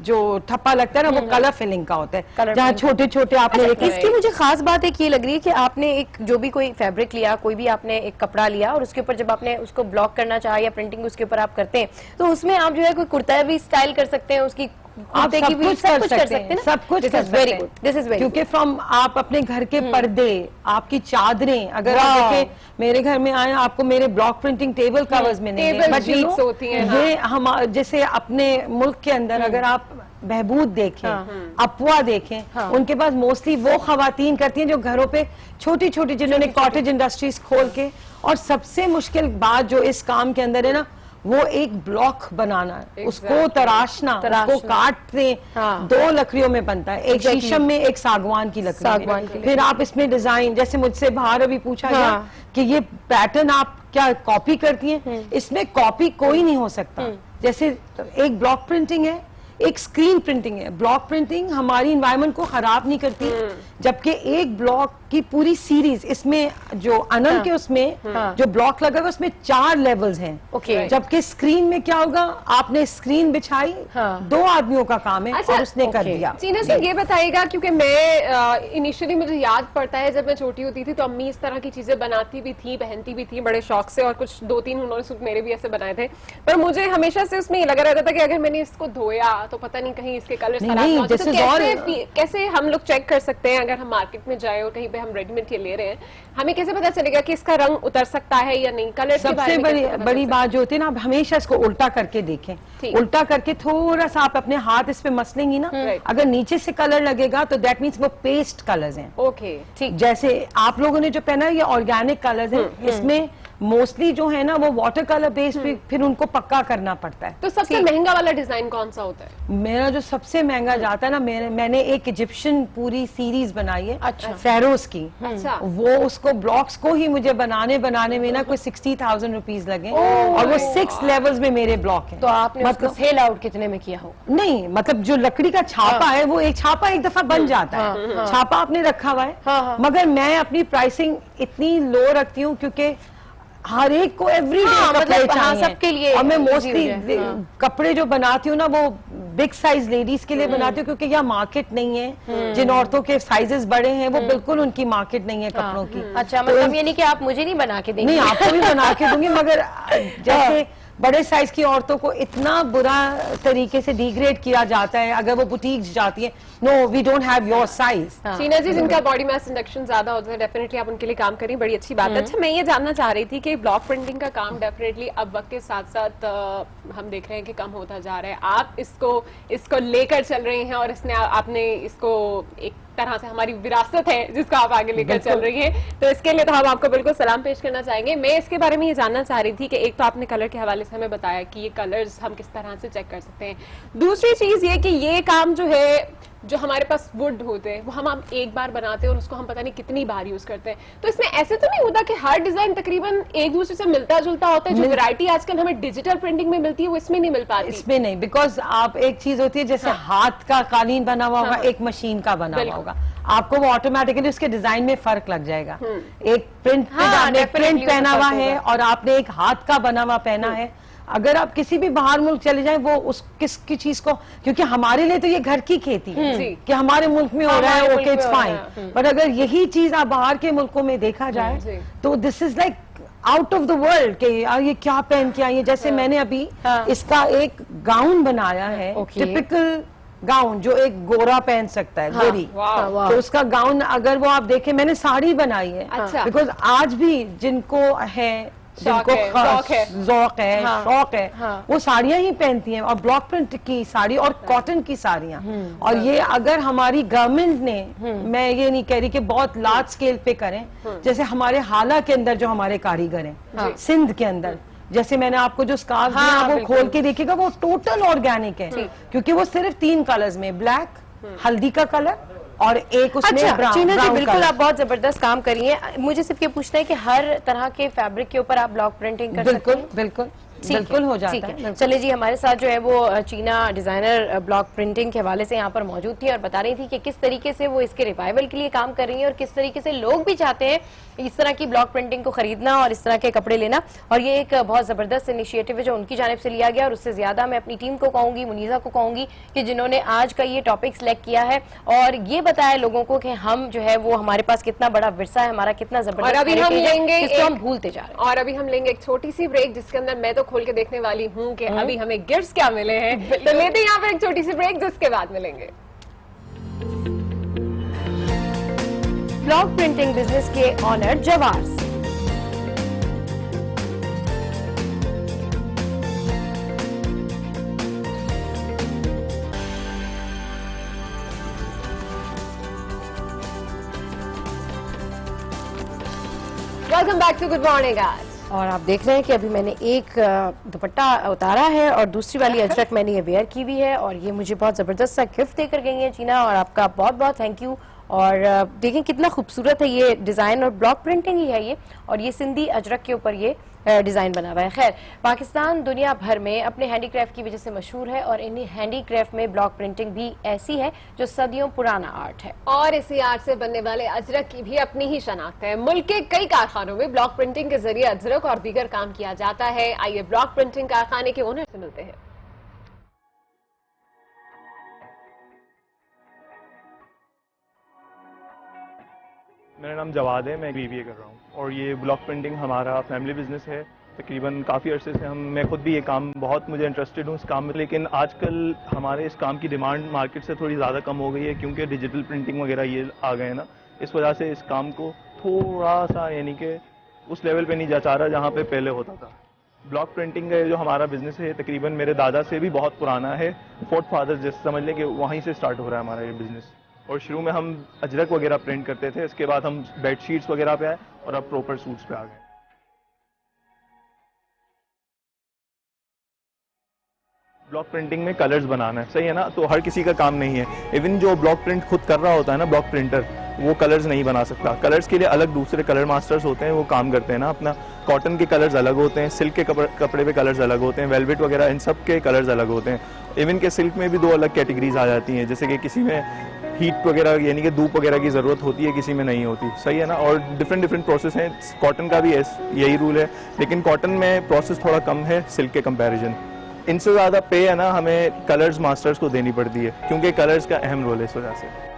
जो ठप्पा लगता है ना, वो कलर फिलिंग का होता है, Colour जहाँ filling। छोटे छोटे आपने अच्छा, देखे। इसकी मुझे खास बात एक ये लग रही है कि आपने एक जो भी कोई फैब्रिक लिया, कोई भी आपने एक कपड़ा लिया और उसके ऊपर जब आपने उसको ब्लॉक करना चाहा या प्रिंटिंग उसके ऊपर आप करते हैं, तो उसमें आप जो है कोई कुर्ता भी स्टाइल कर सकते हैं, उसकी आप कुर्ते की सब भी कुछ कर सकते हैं, ना? सब कुछ This कर is very सकते हैं। good, this is very क्योंकि good। फ्रॉम आप अपने घर के पर्दे, आपकी चादरें, अगर आप Wow। देखें मेरे घर में आए आपको मेरे ब्लॉक प्रिंटिंग टेबल कवर्स मिलेंगे, Table But you sheets know, होती हैं, ये हम जैसे अपने मुल्क के अंदर अगर आप बहबूद देखें, अफवाह देखें, उनके पास मोस्टली वो खवातीन करती हैं जो घरों पे छोटी छोटी, जिन्होंने कॉटेज इंडस्ट्रीज खोल के, और सबसे मुश्किल बात जो इस काम के अंदर है ना, वो एक ब्लॉक बनाना है, उसको तराशना, उसको काटते, हाँ। 2 लकड़ियों में बनता है, एक शीशम में, एक सागवान की लकड़ी सागवान में। की फिर आप इसमें डिजाइन, जैसे मुझसे बाहर अभी पूछा गया हाँ। कि ये पैटर्न आप क्या कॉपी करती हैं, इसमें कॉपी कोई नहीं हो सकता। जैसे एक ब्लॉक प्रिंटिंग है, एक स्क्रीन प्रिंटिंग है। ब्लॉक प्रिंटिंग हमारी एनवायरनमेंट को खराब नहीं करती, जबकि एक ब्लॉक की पूरी सीरीज, इसमें जो अनल के उसमें जो ब्लॉक लगा हुआ है उसमें 4 लेवल्स हैं। Okay। जबकि स्क्रीन में क्या होगा, आपने स्क्रीन बिछाई, 2 आदमियों का काम है, अच्छा, और उसने कर okay। दिया। चीना से ये बताइएगा, क्योंकि मैं इनिशियली मुझे याद पड़ता है जब मैं छोटी होती थी तो अम्मी इस तरह की चीजें बनाती भी थी, पहनती भी थी बड़े शौक से, और कुछ 2-3 उन्होंने सूट मेरे भी ऐसे बनाए थे। पर मुझे हमेशा से उसमें ये लगा रहता था कि अगर मैंने इसको धोया तो पता नहीं कहीं इसके कलर खराब नहीं, ना हो जाए। तो this is कैसे हम लोग चेक कर सकते हैं, अगर हम मार्केट में जाए और कहीं पे हम रेडीमेड के ले रहे हैं, हमें कैसे पता चलेगा कि इसका रंग उतर सकता है या नहीं? कलर के बारे सबसे में बड़ी कैसे पता बड़ी चल बात जो होती है ना, आप हमेशा इसको उल्टा करके देखें। ठीक। उल्टा करके थोड़ा सा आप अपने हाथ इस पे मसलेंगी ना, Right। अगर नीचे से कलर लगेगा तो दैट मीन्स वो पेस्ट कलर्स हैं। ओके, ठीक, जैसे आप लोगों ने जो पहना है ये ऑर्गेनिक कलर्स हैं, इसमें मोस्टली जो है ना वो वाटर कलर बेस्ड पे फिर उनको पक्का करना पड़ता है। तो सबसे महंगा वाला डिजाइन कौन सा होता है? मेरा जो सबसे महंगा जाता है ना, मैंने एक इजिप्शियन पूरी सीरीज बनाई है, अच्छा। फेरोज की। अच्छा। वो उसको ब्लॉक्स को ही मुझे बनाने में ना कोई 60,000 रुपीज लगे, और वो 6 लेवल्स में मेरे ब्लॉक है। तो आपने उसको सेल आउट कितने में किया हो? नहीं, मतलब जो लकड़ी का छापा है वो एक छापा एक दफा बन जाता है, छापा आपने रखा हुआ है, मगर मैं अपनी प्राइसिंग इतनी लो रखती हूँ क्योंकि हर एक को एवरी डे हाँ, कपड़े मतलब, हाँ, चाहिए, सबके लिए और मैं easy हो मोस्टली जाए, हाँ। कपड़े जो बनाती हूँ ना वो बिग साइज लेडीज के लिए बनाती हूँ, क्योंकि यहाँ मार्केट नहीं है। जिन औरतों के साइजेस बड़े हैं वो बिल्कुल उनकी मार्केट नहीं है कपड़ों की। अच्छा, मतलब ये नहीं कि आप मुझे नहीं बना के देंगे? नहीं, आपको भी बना के दूंगी, मगर जैसे बड़े साइज की औरतों को इतना बुरा तरीके से डिग्रेड किया जाता है अगर वो बुटीक जाती है। No, we don't have your size. Cheena ji, जिनका बॉडी मास इंडक्शन ज्यादा होता है, डेफिनेटली आप उनके लिए काम करें, बड़ी अच्छी बात है। अच्छा, मैं ये जानना चाह रही थी कि ब्लॉक प्रिंटिंग का काम डेफिनेटली अब वक्त के साथ साथ हम देख रहे हैं कि कम होता जा रहा है। आप इसको लेकर चल रहे हैं, और आपने इसको एक तरह से हमारी विरासत है जिसको आप आगे लेकर चल रही हैं, तो इसके लिए तो हम आपको बिल्कुल सलाम पेश करना चाहेंगे। मैं इसके बारे में ये जानना चाह रही थी कि एक तो आपने कलर के हवाले से हमें बताया कि ये कलर्स हम किस तरह से चेक कर सकते हैं, दूसरी चीज ये कि ये काम जो है, जो हमारे पास वुड होते हैं वो हम एक बार बनाते हैं और उसको हम पता नहीं कितनी बार यूज करते हैं, तो इसमें ऐसे तो नहीं होता कि हर डिजाइन तकरीबन एक दूसरे से मिलता जुलता होता है? जो वैरायटी आजकल हमें डिजिटल प्रिंटिंग में मिलती है वो इसमें नहीं मिल पाती? इसमें नहीं, बिकॉज आप एक चीज होती है जैसे हाथ का कालीन बना हुआ होगा, एक मशीन का बना हुआ होगा, आपको वो ऑटोमेटिकली उसके डिजाइन में फर्क लग जाएगा। एक प्रिंट पे आपने प्रिंट पहना हुआ है और आपने एक हाथ का बना हुआ पहना है, अगर आप किसी भी बाहर मुल्क चले जाएं वो उस किसकी चीज को, क्योंकि हमारे लिए तो ये घर की खेती है कि हमारे मुल्क में हो रहा है, ओके इट्स फाइन, पर अगर यही चीज आप बाहर के मुल्कों में देखा जाए तो this is like out of the world के ये क्या पहन के आई है। जैसे मैंने अभी इसका एक गाउन बनाया है, टिपिकल गाउन जो एक गोरा पहन सकता है, गोरी, तो उसका गाउन अगर वो आप देखें, मैंने साड़ी बनाई है, बिकॉज आज भी जिनको है, जिनको शौक है, शौक है, वो साड़ियां ही पहनती हैं, और ब्लॉक प्रिंट की साड़ी और कॉटन की साड़ियां। और ये अगर हमारी गवर्नमेंट ने, मैं ये नहीं कह रही कि बहुत लार्ज स्केल पे करें, जैसे हमारे हाला के अंदर जो हमारे कारीगर हैं, सिंध के अंदर, जैसे मैंने आपको जो स्कार्फ दिया आप वो खोल के देखिएगा, वो टोटल ऑर्गेनिक है, क्योंकि वो सिर्फ 3 कलर्स में, ब्लैक, हल्दी का कलर और एक उसमें अच्छा, चीना जी, बिल्कुल कलर। आप बहुत जबरदस्त काम करिए। मुझे सिर्फ ये पूछना है कि हर तरह के फैब्रिक के ऊपर आप ब्लॉक प्रिंटिंग कर सकते हैं? बिल्कुल, बिल्कुल हो जाता है। चलिए जी, हमारे साथ जो है वो चीना डिजाइनर ब्लॉक प्रिंटिंग के हवाले से यहाँ पर मौजूद थी और बता रही थी कि किस तरीके से वो इसके रिवाइवल के लिए काम कर रही है और किस तरीके से लोग भी चाहते हैं इस तरह की ब्लॉक प्रिंटिंग को खरीदना और इस तरह के कपड़े लेना। और ये एक बहुत जबरदस्त इनिशिएटिव है जो उनकी जानिब से लिया गया। और उससे ज्यादा मैं अपनी टीम को कहूंगी, मुनीजा को कहूंगी कि जिन्होंने आज का ये टॉपिक सिलेक्ट किया है और ये बताया लोगों को कि हम जो है वो हमारे पास कितना बड़ा विरसा है, हमारा कितना जबरदस्त, और अभी हम लेंगे इसको हम भूलते जा रहे हैं। और अभी हम लेंगे एक छोटी सी ब्रेक जिसके अंदर मैं तो खोल के देखने वाली हूँ कि अभी हमें गिफ्ट्स क्या मिले हैं। तो लेते हैं यहाँ पर एक छोटी सी ब्रेक जिसके बाद मिलेंगे। ब्लॉक प्रिंटिंग बिजनेस के ऑनर जवार्स। Welcome back to good morning आज। और आप देख रहे हैं कि अभी मैंने एक दुपट्टा उतारा है और दूसरी वाली अजरक मैंने ये वेयर की हुई है और ये मुझे बहुत जबरदस्त सा गिफ्ट देकर गई है चीना, और आपका बहुत बहुत थैंक यू। और देखें कितना खूबसूरत है ये डिजाइन, और ब्लॉक प्रिंटिंग ही है ये, और ये सिंधी अजरक के ऊपर ये डिजाइन बना हुआ है। खैर, पाकिस्तान दुनिया भर में अपने हैंडीक्राफ्ट की वजह से मशहूर है और इन्हीं हैंडीक्राफ्ट में ब्लॉक प्रिंटिंग भी ऐसी है जो सदियों पुराना आर्ट है। और इसी आर्ट से बनने वाले अजरक की भी अपनी ही शनाख्त है। मुल्क के कई कारखानों में ब्लॉक प्रिंटिंग के जरिए अजरक और दीगर काम किया जाता है। आइए ब्लॉक प्रिंटिंग कारखाने के ओनर से मिलते हैं। मेरा नाम जवाद है, मैं BBA कर रहा हूँ और ये ब्लॉक प्रिंटिंग हमारा फैमिली बिजनेस है। तकरीबन काफ़ी अरसे से मैं खुद भी ये काम बहुत मुझे इंटरेस्टेड हूँ इस काम में, लेकिन आजकल हमारे इस काम की डिमांड मार्केट से थोड़ी ज़्यादा कम हो गई है क्योंकि डिजिटल प्रिंटिंग वगैरह ये आ गए हैं ना। इस वजह से इस काम को थोड़ा सा यानी कि उस लेवल पे नहीं जा रहा जहाँ पे पहले होता था। ब्लॉक प्रिंटिंग का जो हमारा बिजनेस है तकरीबन मेरे दादा से भी बहुत पुराना है। फोर्थ फादर जैसे समझ लें कि वहीं से स्टार्ट हो रहा है हमारा ये बिजनेस। और शुरू में हम अजरक वगैरह प्रिंट करते थे, इसके बाद हम बेडशीट्स वगैरह पे आए और अब प्रॉपर सूट्स पे आ गए। ब्लॉक प्रिंटिंग में कलर्स बनाना है, सही है ना, तो हर किसी का काम नहीं है। इवन जो ब्लॉक प्रिंट खुद कर रहा होता है ना ब्लॉक प्रिंटर, वो कलर्स नहीं बना सकता। कलर्स के लिए अलग दूसरे कलर मास्टर्स होते हैं, वो काम करते हैं ना अपना। कॉटन के कलर्स अलग होते हैं, सिल्क के कपड़े पे कलर्स अलग होते हैं, वेलवेट वगैरह इन सब के कलर्स अलग होते हैं। इवन के सिल्क में भी दो अलग कैटेगरीज आ जाती हैं, जैसे कि किसी में हीट वगैरह यानी कि धूप वगैरह की ज़रूरत होती है, किसी में नहीं होती, सही है ना। और डिफरेंट प्रोसेस हैं। कॉटन का भी यही रूल है, लेकिन कॉटन में प्रोसेस थोड़ा कम है सिल्क के कंपैरिजन। इनसे ज़्यादा पे है ना हमें कलर्स मास्टर्स को देनी पड़ती है क्योंकि कलर्स का अहम रोल है इस वजह से।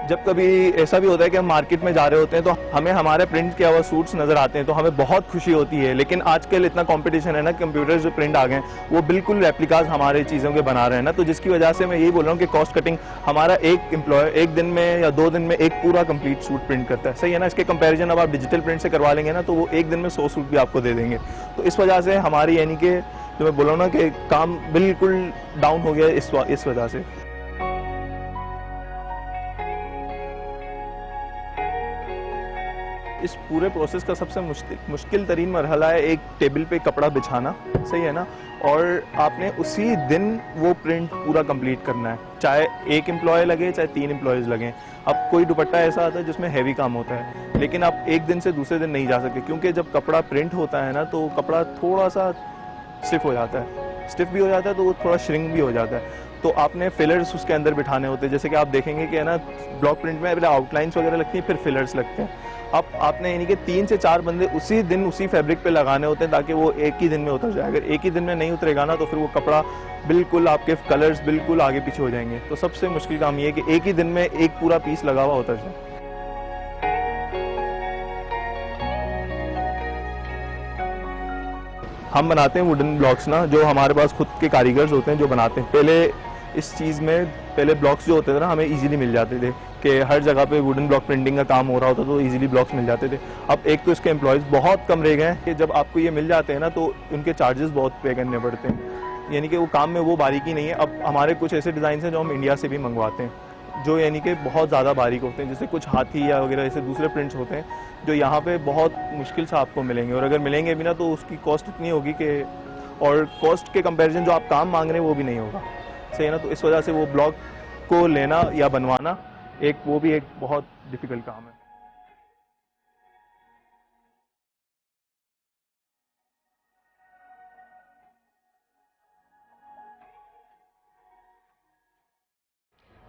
जब कभी ऐसा भी होता है कि हम मार्केट में जा रहे होते हैं तो हमें हमारे प्रिंट किया हुआ सूट्स नजर आते हैं तो हमें बहुत खुशी होती है, लेकिन आजकल इतना कंपटीशन है ना, कंप्यूटर्स जो प्रिंट आ गए हैं वो बिल्कुल रेप्लिकाज हमारे चीज़ों के बना रहे हैं ना, तो जिसकी वजह से मैं यही बोल रहा हूँ कि कॉस्ट कटिंग हमारा एक एम्प्लॉय एक दिन में या 2 दिन में एक पूरा कंप्लीट सूट प्रिंट करता है, सही है ना। इसके कंपेरिजन अब आप डिजिटल प्रिंट से करवा लेंगे ना तो वो एक दिन में 100 सूट भी आपको दे देंगे। तो इस वजह से हमारी यानी कि जो मैं बोल रहा हूँ ना कि काम बिल्कुल डाउन हो गया इस वजह से। इस पूरे प्रोसेस का सबसे मुश्किल तरीन मरहला है एक टेबल पे कपड़ा बिछाना, सही है ना, और आपने उसी दिन वो प्रिंट पूरा कंप्लीट करना है, चाहे एक एम्प्लॉय लगे चाहे 3 एम्प्लॉयज़ लगें। अब कोई दुपट्टा ऐसा आता है जिसमें हैवी काम होता है, लेकिन आप एक दिन से दूसरे दिन नहीं जा सकते क्योंकि जब कपड़ा प्रिंट होता है ना तो कपड़ा थोड़ा सा स्टिफ हो जाता है, स्टिफ भी हो जाता है तो वो थोड़ा श्रिंक भी हो जाता है। तो आपने फिलर्स उसके अंदर बिठाने होते हैं, जैसे कि आप देखेंगे कि है ना ब्लॉक प्रिंट में पहले आउटलाइंस वगैरह लगती हैं फिर फिलर्स लगते हैं। अब आपने यानी कि 3 से 4 बंदे उसी दिन उसी फैब्रिक पे लगाने होते हैं ताकि वो एक ही दिन में उतर जाए। अगर एक ही दिन में नहीं उतरेगा ना तो फिर वो कपड़ा बिल्कुल आपके कलर्स बिल्कुल आगे पीछे हो जाएंगे। तो सबसे मुश्किल काम ये है कि एक ही दिन में एक पूरा पीस लगा हुआ उतर जाए। हम बनाते हैं वुडन ब्लॉक्स ना, जो हमारे पास खुद के कारीगर्स होते हैं जो बनाते हैं। पहले इस चीज़ में पहले ब्लॉक्स जो होते थे ना हमें इजीली मिल जाते थे कि हर जगह पे वुडन ब्लॉक प्रिंटिंग का काम हो रहा होता तो इजीली ब्लॉक्स मिल जाते थे। अब एक तो इसके एम्प्लॉयज़ बहुत कम रह गए हैं कि जब आपको ये मिल जाते हैं ना तो उनके चार्जेस बहुत पे करने पड़ते हैं, यानी कि वो काम में वो बारीकी नहीं है। अब हमारे कुछ ऐसे डिज़ाइन हैं जो हम इंडिया से भी मंगवाते हैं जो यानी कि बहुत ज़्यादा बारीक होते हैं, जैसे कुछ हाथी या वगैरह ऐसे दूसरे प्रिंट्स होते हैं जो यहाँ पे बहुत मुश्किल से आपको मिलेंगे, और अगर मिलेंगे भी ना तो उसकी कॉस्ट इतनी होगी कि और कॉस्ट के कंपैरिजन जो आप काम मांग रहे हैं वो भी नहीं होगा, सही है ना। तो इस वजह से वो ब्लॉक को लेना या बनवाना वो भी एक बहुत डिफ़िकल्ट काम है।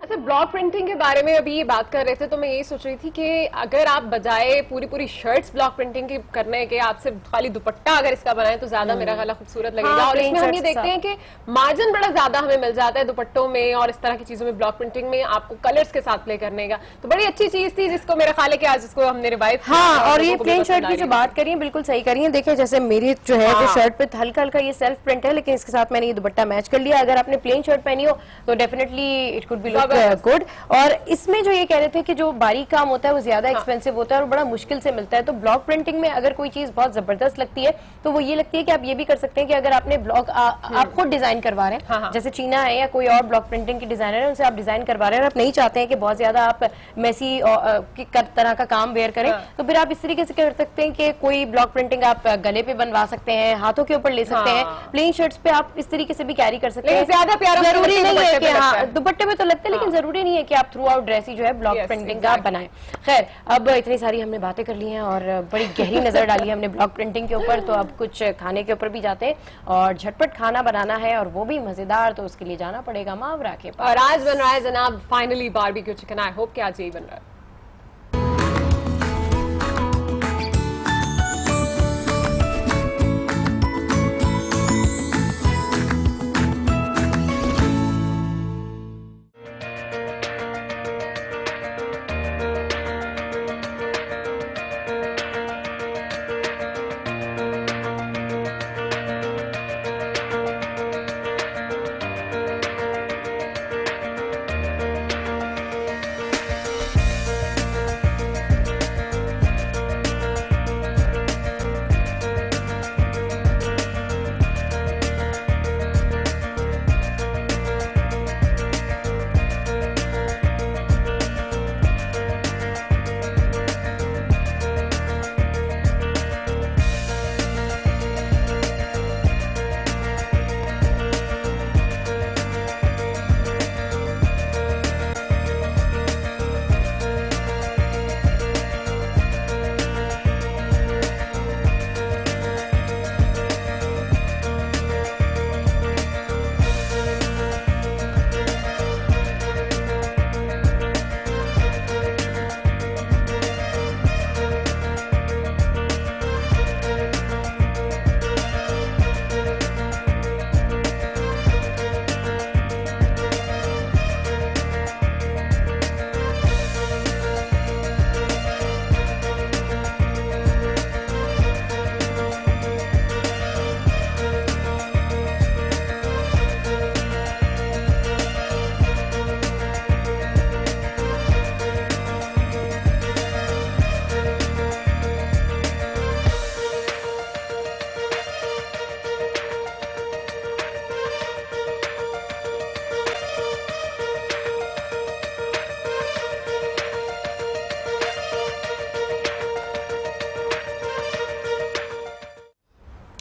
अच्छा, ब्लॉक प्रिंटिंग के बारे में अभी ये बात कर रहे थे तो मैं यही सोच रही थी कि अगर आप बजाय पूरी शर्ट्स ब्लॉक प्रिंटिंग की करने के आप सिर्फ खाली दुपट्टा अगर इसका बनाए तो ज्यादा मेरा ख्याल खूबसूरत लगेगा। और इसमें हम ये देखते हैं कि मार्जिन बड़ा ज्यादा हमें मिल जाता है दुपट्टों में और इस तरह की चीजों में ब्लॉक प्रिंटिंग में आपको कलर्स के साथ प्ले करने का, तो बड़ी अच्छी चीज थी जिसको मेरा ख्याल है कि आज इसको हमने रिवाइव। हाँ, और ये प्लेन शर्ट की जो बात करी है बिल्कुल सही करी है। देखिए जैसे मेरी जो है जो शर्ट पे हल्का हल्का ये सेल्फ प्रिंट है, लेकिन इसके साथ मैंने ये दुपट्टा मैच कर लिया। अगर आपने प्लेन शर्ट पहनी हो तो definitely it could be look good. और इसमें जो ये कह रहे थे कि जो बारीक काम होता है वो ज्यादा एक्सपेंसिव होता है और बड़ा मुश्किल से मिलता है, तो ब्लॉक प्रिंटिंग में अगर कोई चीज बहुत जबरदस्त लगती है तो वो ये लगती है कि आप ये भी कर सकते हैं कि अगर आपने ब्लॉक आप खुद डिजाइन करवा रहे हैं, जैसे चीना है या कोई और ब्लॉक प्रिंटिंग की डिजाइनर है, उनसे आप डिजाइन करवा रहे हैं और आप नहीं चाहते हैं कि बहुत ज्यादा आप मेसी तरह का काम वेयर करें, तो फिर आप इस तरीके से कर सकते हैं कि कोई ब्लॉक प्रिंटिंग आप गले पे बनवा सकते हैं, हाथों के ऊपर ले सकते हैं, प्लेन शर्ट्स पे आप इस तरीके से भी कैरी कर सकते हैं। ज्यादा प्यारा जरूरी नहीं है कि हाँ दुपट्टे पे तो लगते हैं, लेकिन जरूरी नहीं है कि आप थ्रू आउट ड्रेस ही जो है ब्लॉक प्रिंटिंग का बनाएं। खैर, अब इतनी सारी हमने बातें कर ली हैं और बड़ी गहरी नजर डाली है हमने ब्लॉक प्रिंटिंग के ऊपर, तो अब कुछ खाने के ऊपर भी जाते हैं और झटपट खाना बनाना है और वो भी मजेदार, तो उसके लिए जाना पड़ेगा मावरा के पास। और आज बन रहा है जनाब finally barbecue chicken. I hope कि आज यही बन रहा है।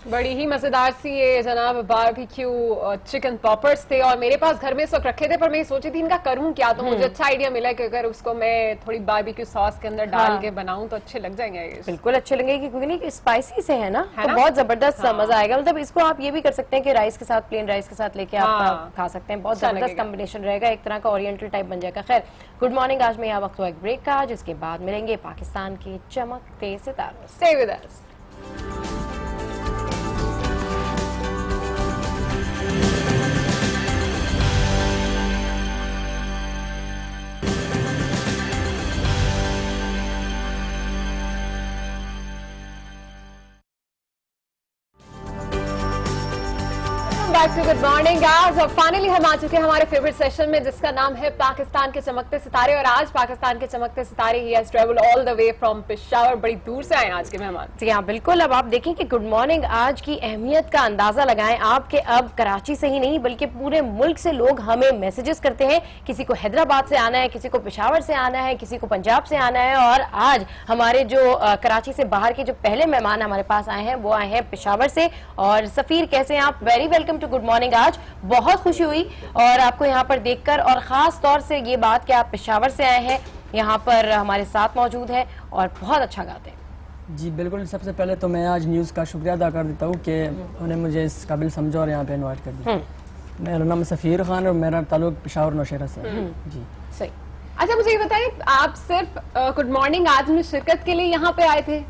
बड़ी ही मजेदार सी ये जनाब बारबेक्यू चिकन पॉपर्स थे और मेरे पास घर में इस वक्त रखे थे, पर मैं सोची थी इनका करूं क्या, तो मुझे अच्छा आइडिया मिला कि अगर उसको मैं थोड़ी बारबेक्यू सॉस के अंदर डाल के बनाऊं तो अच्छे लग जाएंगे। बिल्कुल अच्छे लगेंगे क्योंकि नहीं स्पाइसी से है ना, तो बहुत जबरदस्त मजा आएगा। मतलब इसको आप ये भी कर सकते हैं कि राइस के साथ, प्लेन राइस के साथ लेके आप खा सकते हैं, बहुत जबरदस्त कॉम्बिनेशन रहेगा, एक तरह का ओरिएंटल टाइप बन जाएगा। खैर, गुड मॉर्निंग आज में यहाँ वक्त हुआ एक ब्रेक का, जिसके बाद मिलेंगे पाकिस्तान के चमकते सितारों। Stay with us. Good morning आज, और फाइनली हम आ चुके हैं हमारे फेवरेट सेशन में जिसका नाम है पाकिस्तान के चमकते सितारे। और आज पाकिस्तान के चमकते सितारे he has travel all the way from Peshawar, बड़ी दूर से आए आज के मेहमान। जी हाँ बिल्कुल। अब आप देखें कि गुड मॉर्निंग आज की अहमियत का अंदाजा लगाएं आपके, अब कराची से ही नहीं बल्कि पूरे मुल्क से लोग हमें मैसेजेस करते हैं, किसी को हैदराबाद से आना है, किसी को पेशावर से आना है, किसी को पंजाब से आना है। और आज हमारे जो कराची से बाहर के जो पहले मेहमान हमारे पास आए हैं वो आए हैं पेशावर से। और सफीर कैसे हैं आप? Very welcome to good morning. आज बहुत खुशी हुई और आपको यहाँ पर देखकर, और खास तौर से ये बात कि आप पेशावर से आए हैं, यहाँ पर हमारे साथ मौजूद है और बहुत अच्छा गाते हैं। जी बिल्कुल। सबसे पहले तो मैं आज न्यूज़ का शुक्रिया अदा कर देता हूँ कि उन्हें मुझे इस काबिल समझा और यहाँ पे इन्वाइट कर दिया। मेरा नाम सफ़ीर खान और मेरा ताल्लुक पेशावर नौशहरा से है। जी सही। अच्छा मुझे ये बताइए, आप सिर्फ गुड मॉर्निंग आज में शिरकत के लिए यहाँ पे आए थे?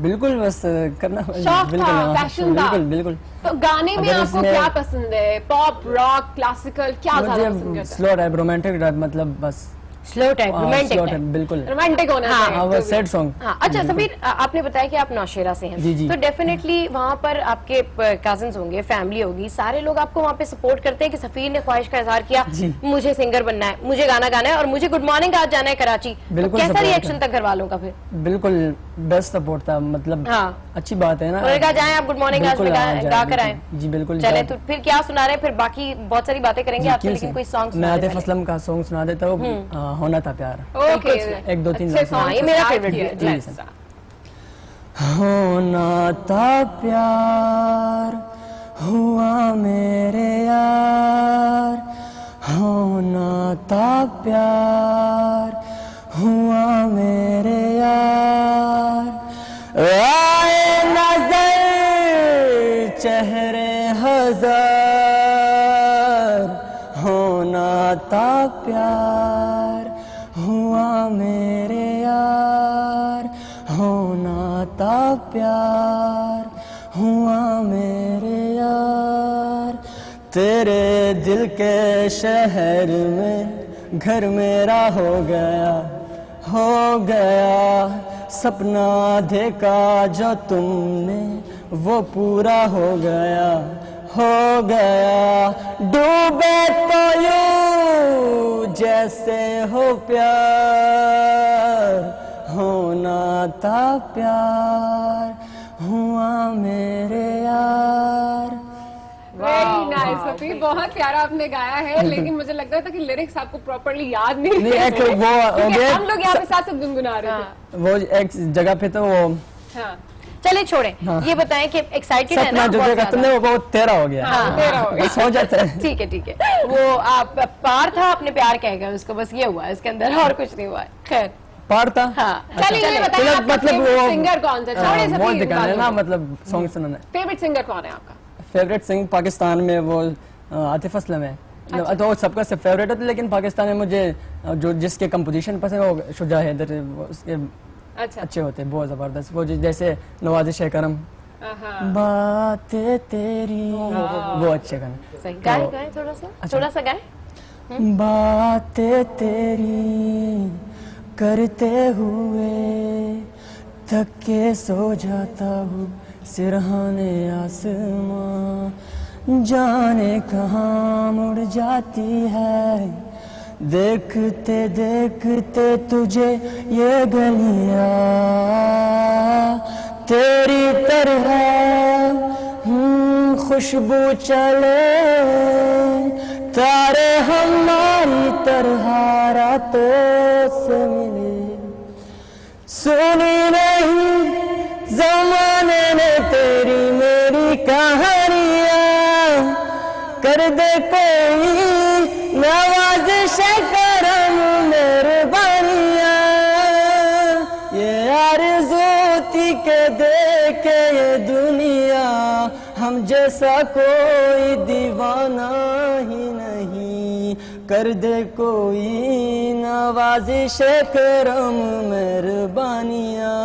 बिल्कुल, बस करना शौक बिल्कुल, था, हाँ, पैशन था? बिल्कुल बिल्कुल। तो गाने में अगर आपको इसमें- क्या पसंद है? पॉप, रॉक, क्लासिकल, क्या ज्यादा पसंद मुझे करते स्लो टाइप, रोमांटिक टाइप, मतलब बस slow type, romantic slow type. Type, बिल्कुल। हैं? रोमांटिक होना हाँ, हाँ, वो चाहिए। Sad song. हाँ, अच्छा समीर, आपने बताया कि आप नौशेरा से हैं, जी, जी। तो डेफिनेटली वहाँ पर आपके कजिन्स होंगे, फैमिली होगी, सारे लोग आपको वहाँ पे सपोर्ट करते हैं कि सफीर ने ख्वाहिश का इजहार किया, जी। मुझे सिंगर बनना है, मुझे गाना गाना है और मुझे गुड मॉर्निंग आज जाना है कराची, तो बिल्कुल कैसा support रिएक्शन है। था घर वालों का फिर? बिल्कुल बेस्ट सपोर्ट था, मतलब हाँ। अच्छी बात है ना। उन्होंने कहा जाएं आप गुड मॉर्निंग आज में बिल्कुल, हाँ, गा जाएं, कर आए। बिल्कुल। जी बिल्कुल। चले, जाएं। तो फिर क्या सुना रहे हैं? फिर बाकी बहुत सारी बातें करेंगे जी, आपसे, क्यों लेकिन से? कोई सॉन्ग मैं आतिफ असलम का सॉन्ग सुना देता हूँ, होना था प्यार। ओके, एक दो तीन अच्छे लाइन। song ये मेरा start favorite भी किया। है। जी, Let's जी। start। होना था प्यार हुआ मेरे यार, होना था प्यार हुआ मेरे यार, आए नजर चेहरे हजार, होना था प्यार हुआ मेरे यार, होना था प्यार हुआ मेरे यार, तेरे दिल के शहर में घर मेरा हो गया, सपना देखा जो तुमने वो पूरा हो गया, डूबे तो यूं जैसे हो प्यार, होना था प्यार हुआ मेरे यार। वेरी नाइस सफीर, बहुत प्यारा आपने गाया है, लेकिन मुझे लग रहा था कि लिरिक्स आपको प्रॉपर्ली याद नहीं नहीं, थे। एक वो हो क्योंकि गया- हम लोग यहाँ पे साथ साथ गुनगुना रहे थे। वो एक जगह पे तो वो हाँ, चले छोड़े, ये बताएं कि एक्साइटेड है सपना ना जो बहुत देखा ज्यादा? तुमने वो बहुत तेरा हो गया। हाँ, तेरा हो गया। बस हो जाता है। ठीक है ठीक है, वो आप पार था, अपने प्यार कह गए उसको, बस ये हुआ है इसके अंदर, और कुछ नहीं हुआ है। खैर, पार था। हाँ, चलिए ये बताइए चलो, आपका मतलब favorite वो सिंगर कौन सा? छोड़िए वो सफीर दिखाना है ना, बातों को। मतलब सॉन्ग सुनाना है। फेवरेट सिंगर कौन है आपका? फेवरेट सिंग पाकिस्तान में वो आतिफ असलम है। तो सबका से फेवरेट है, लेकिन पाकिस्तान में मुझे जो जिसके कंपोजिशन पसंद है वो शुजा हैदर, वो उसके अच्छा, अच्छे होते हैं, बहुत जबरदस्त। वो जैसे नवाजिश करम, हाँ। बातें तेरी, वो अच्छे गाने। सही, गाएं गाएं थोड़ा सा गाएं। बातें तेरी करते हुए थक के सो जाता हूँ, सिरहाने आसमां जाने कहाँ मुड़ जाती है, देखते देखते तुझे ये गलियां तेरी तरह खुशबू चले, तारे हमारी तरह रातों से मिले, सुनी नहीं जमाने ने तेरी मेरी कहानियां, कर दे कोई नवाजिश करम मेहरबानियां, ये आरज़ू थी के देखे ये दुनिया, हम जैसा कोई दीवाना ही नहीं, कर दे कोई नवाजिश करम मेहरबानियां।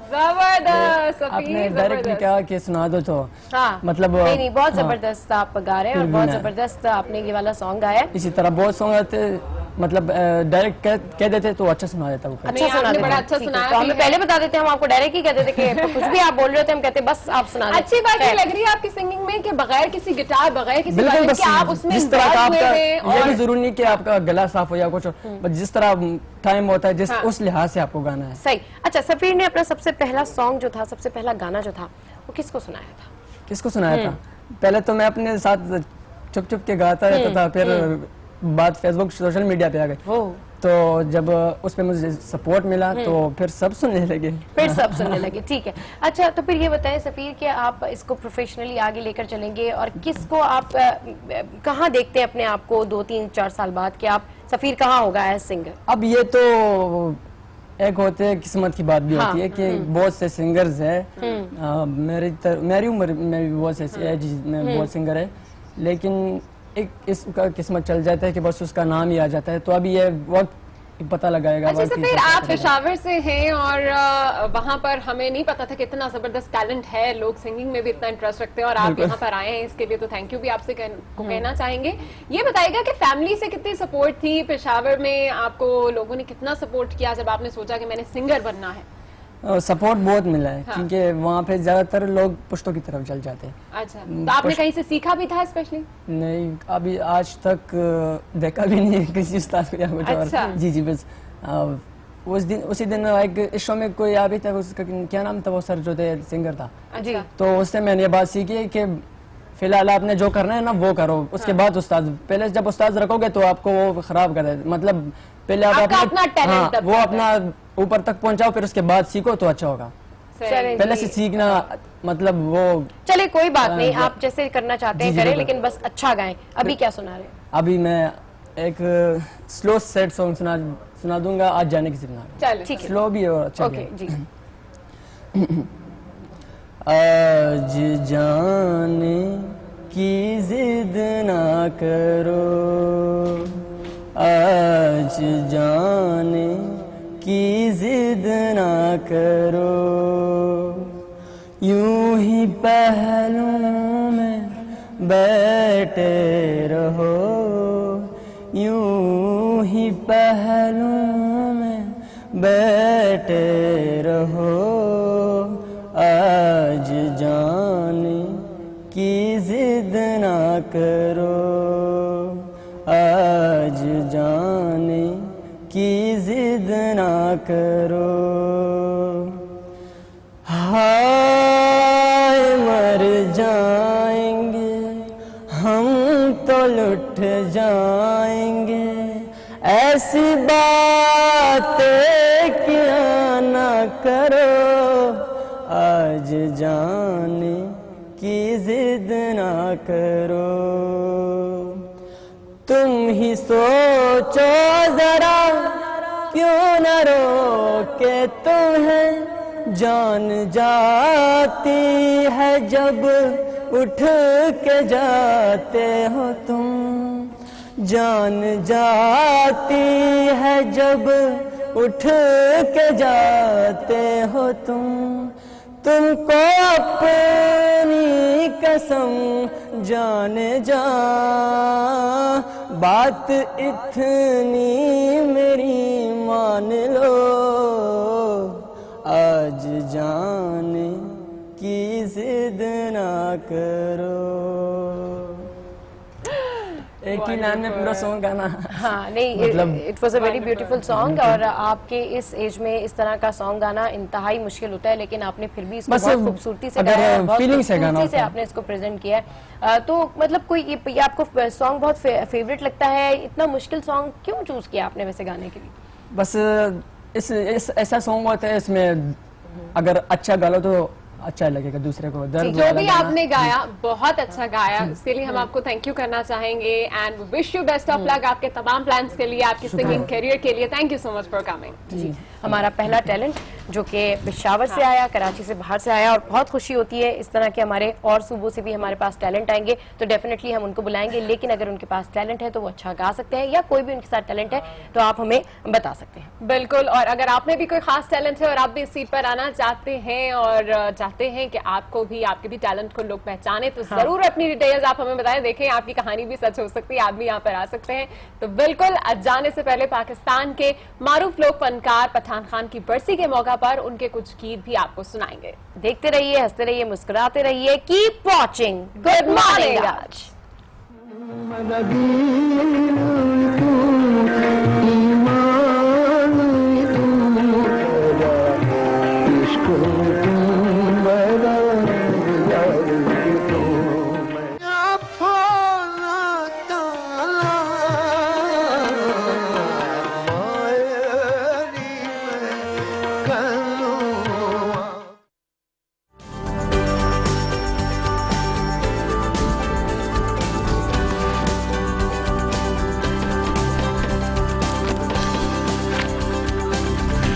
जबरदस्त आपने सफीर, डायरेक्ट जबरदस्त। क्या कि सुना दो तो हाँ, मतलब नहीं बहुत हाँ। जबरदस्त आप गा रहे हैं, और फिर भी बहुत ना। जबरदस्त आपने ये वाला सॉन्ग गाया है। इसी तरह बहुत सॉन्ग आते, मतलब डायरेक्ट कह देते तो अच्छा सुना देता वो। अच्छा नहीं, सुना आपने देते बड़ा हैं, अच्छा ठीक है। सुनाया तो हमें भी है। पहले बता देते हैं, हम आपको डायरेक्ट ही कहते थे कि कुछ भी आप बोल रहे होते हम कहते बस आप सुना दें। अच्छी बात ये खैर, लग रही है आपकी सिंगिंग में कि बगैर किसी गिटार, बगैर किसी बिल्कुल, वायलिन बस के आप उसमें जिस तरह का involved आपका, हुए हैं ये भी और जरूरी नहीं कि आपका गला साफ हो या कुछ, बस जिस तरह टाइम होता है, जिस हाँ। उस लिहाज से आपको गाना है। सही। अच्छा, सफीर ने अपना सबसे पहला सॉन्ग जो था, सबसे पहला गाना जो था, वो किसको सुनाया था? किसको सुनाया था? पहले तो मैं अपने साथ चुप चुप के गाता रहता था, फिर बात फेसबुक सोशल मीडिया पे आ गई, तो जब उस पे मुझे सपोर्ट मिला तो फिर सब सुनने लगे। फिर सब सुनने लगे, ठीक है। अच्छा, तो फिर ये बताएं सफीर कि आप इसको प्रोफेशनली आगे लेकर चलेंगे, और किसको आप कहाँ देखते हैं अपने आप को 2-3-4 साल बाद कि आप सफीर कहाँ होगा एज सिंगर? अब ये तो एक होते है, किस्मत की बात भी होती है कि बहुत से सिंगर्स हैं, मेरी उम्र में भी बहुत से एज में बहुत सिंगर है, लेकिन एक इसका किस्मत चल जाता है कि बस उसका नाम ही आ जाता है। तो अभी ये वक्त पता लगाएगा। अच्छा, तो फिर आप पेशावर से हैं और वहाँ पर हमें नहीं पता था कि इतना जबरदस्त टैलेंट है, लोग सिंगिंग में भी इतना इंटरेस्ट रखते हैं और आप यहाँ पर आए हैं, इसके लिए तो थैंक यू भी आपसे कहना चाहेंगे। ये बताइएगा कि फैमिली से कितनी सपोर्ट थी पेशावर में, आपको लोगों ने कितना सपोर्ट किया जब आपने सोचा कि मैंने सिंगर बनना है? सपोर्ट बहुत मिला है। हाँ। क्योंकि वहाँ पे ज्यादातर लोग पुश्तों की तरफ चल जाते हैं। अच्छा, तो आपने कहीं से सीखा भी था स्पेशली? नहीं, अभी आज तक देखा भी नहीं किसी उस्ताद को या कुछ अच्छा। और। जी बस उसी दिन एक इस शो में कोई आ भी था, उसका क्या नाम था वो सर जो थे सिंगर था। अच्छा। तो उससे मैंने ये बात सीखी कि फिलहाल आपने जो करना है ना वो करो, उसके बाद उस्ताद, पहले जब उस्ताद रखोगे तो आपको वो खराब कर दे, मतलब पहले आप अपना टैलेंट वो अपना ऊपर तक पहुंचाओ, फिर उसके बाद सीखो तो अच्छा होगा। पहले से सीखना मतलब वो। चले कोई बात नहीं, आप जैसे करना चाहते हैं करें, लेकिन बस अच्छा गाएं। अभी क्या सुना रहे हैं? अभी मैं एक स्लो सैड सॉन्ग सुना दूंगा, आज जाने की सिग्नल। चलो ठीक है, स्लो भी और अच्छा ओके जी। आज जाने की जिद ना करो, आज जाने की जिद ना करो, यूं ही पहलुओं में बैठे रहो, यूं ही पहलुओं में बैठे रहो, आज जाने की जिद ना करो, आज जाने की जिद ना करो। हाय मर जाएंगे हम तो लुट जाएंगे, ऐसी बातें क्या ना करो, आज जाने की जिद ना करो। तुम ही सोचो जरा क्यों न रोके तुम्हें, जान जाती है जब उठ के जाते हो तुम, जान जाती है जब उठ के जाते हो तुमको अपनी कसम जाने जा, बात इतनी मेरी मान लो, आज जाने की जिद ना करो। एक ही लाइन में पूरा सॉन्ग गाना। हाँ नहीं, it was a very beautiful song. और आपके इस एज में इस तरह का सॉन्ग गाना इंतहाई मुश्किल होता है, लेकिन आपने फिर भी इसको बहुत खूबसूरती से गाया, बहुत खूबसूरती से आपने इसको प्रेजेंट किया है। तो मतलब कोई ये आपको सॉन्ग बहुत फेवरेट लगता है, इतना मुश्किल सॉन्ग क्यों चूज किया आपने वैसे गाने के लिए? बस ऐसा सॉन्ग होता है, इसमें अगर अच्छा गा लो तो अच्छा लगेगा दूसरे को। जो भी आपने गाया बहुत अच्छा गाया, इसके लिए हम आपको थैंक यू करना चाहेंगे and wish you best of luck आपके तमाम प्लान्स के लिए, आपकी सिंगिंग करियर के लिए। Thank you so much for coming. हमारा पहला टैलेंट जो कि पेशावर से आया, कराची से बाहर से आया, और बहुत खुशी होती है इस तरह के हमारे और सूबों से भी हमारे पास टैलेंट आएंगे तो डेफिनेटली हम उनको बुलाएंगे। लेकिन अगर उनके पास टैलेंट है तो वो अच्छा गा सकते हैं, या कोई भी उनके साथ टैलेंट है तो आप हमें बता सकते हैं। बिल्कुल, और अगर आप में भी कोई खास टैलेंट है और आप भी इस सीट पर आना चाहते हैं और चाहते हैं कि आपको भी आपके भी टैलेंट को लोग पहचाने, तो जरूर अपनी डिटेल्स आप हमें बताएं। देखें आपकी कहानी भी सच हो सकती है, आप भी यहाँ पर आ सकते हैं। तो बिल्कुल, आज जाने से पहले पाकिस्तान के मारूफ लोक फनकार पठान खान की बरसी के मौका पर उनके कुछ गीत भी आपको सुनाएंगे। देखते रहिए, हंसते रहिए, मुस्कुराते रहिए। कीप वॉचिंग गुड मॉर्निंग आज।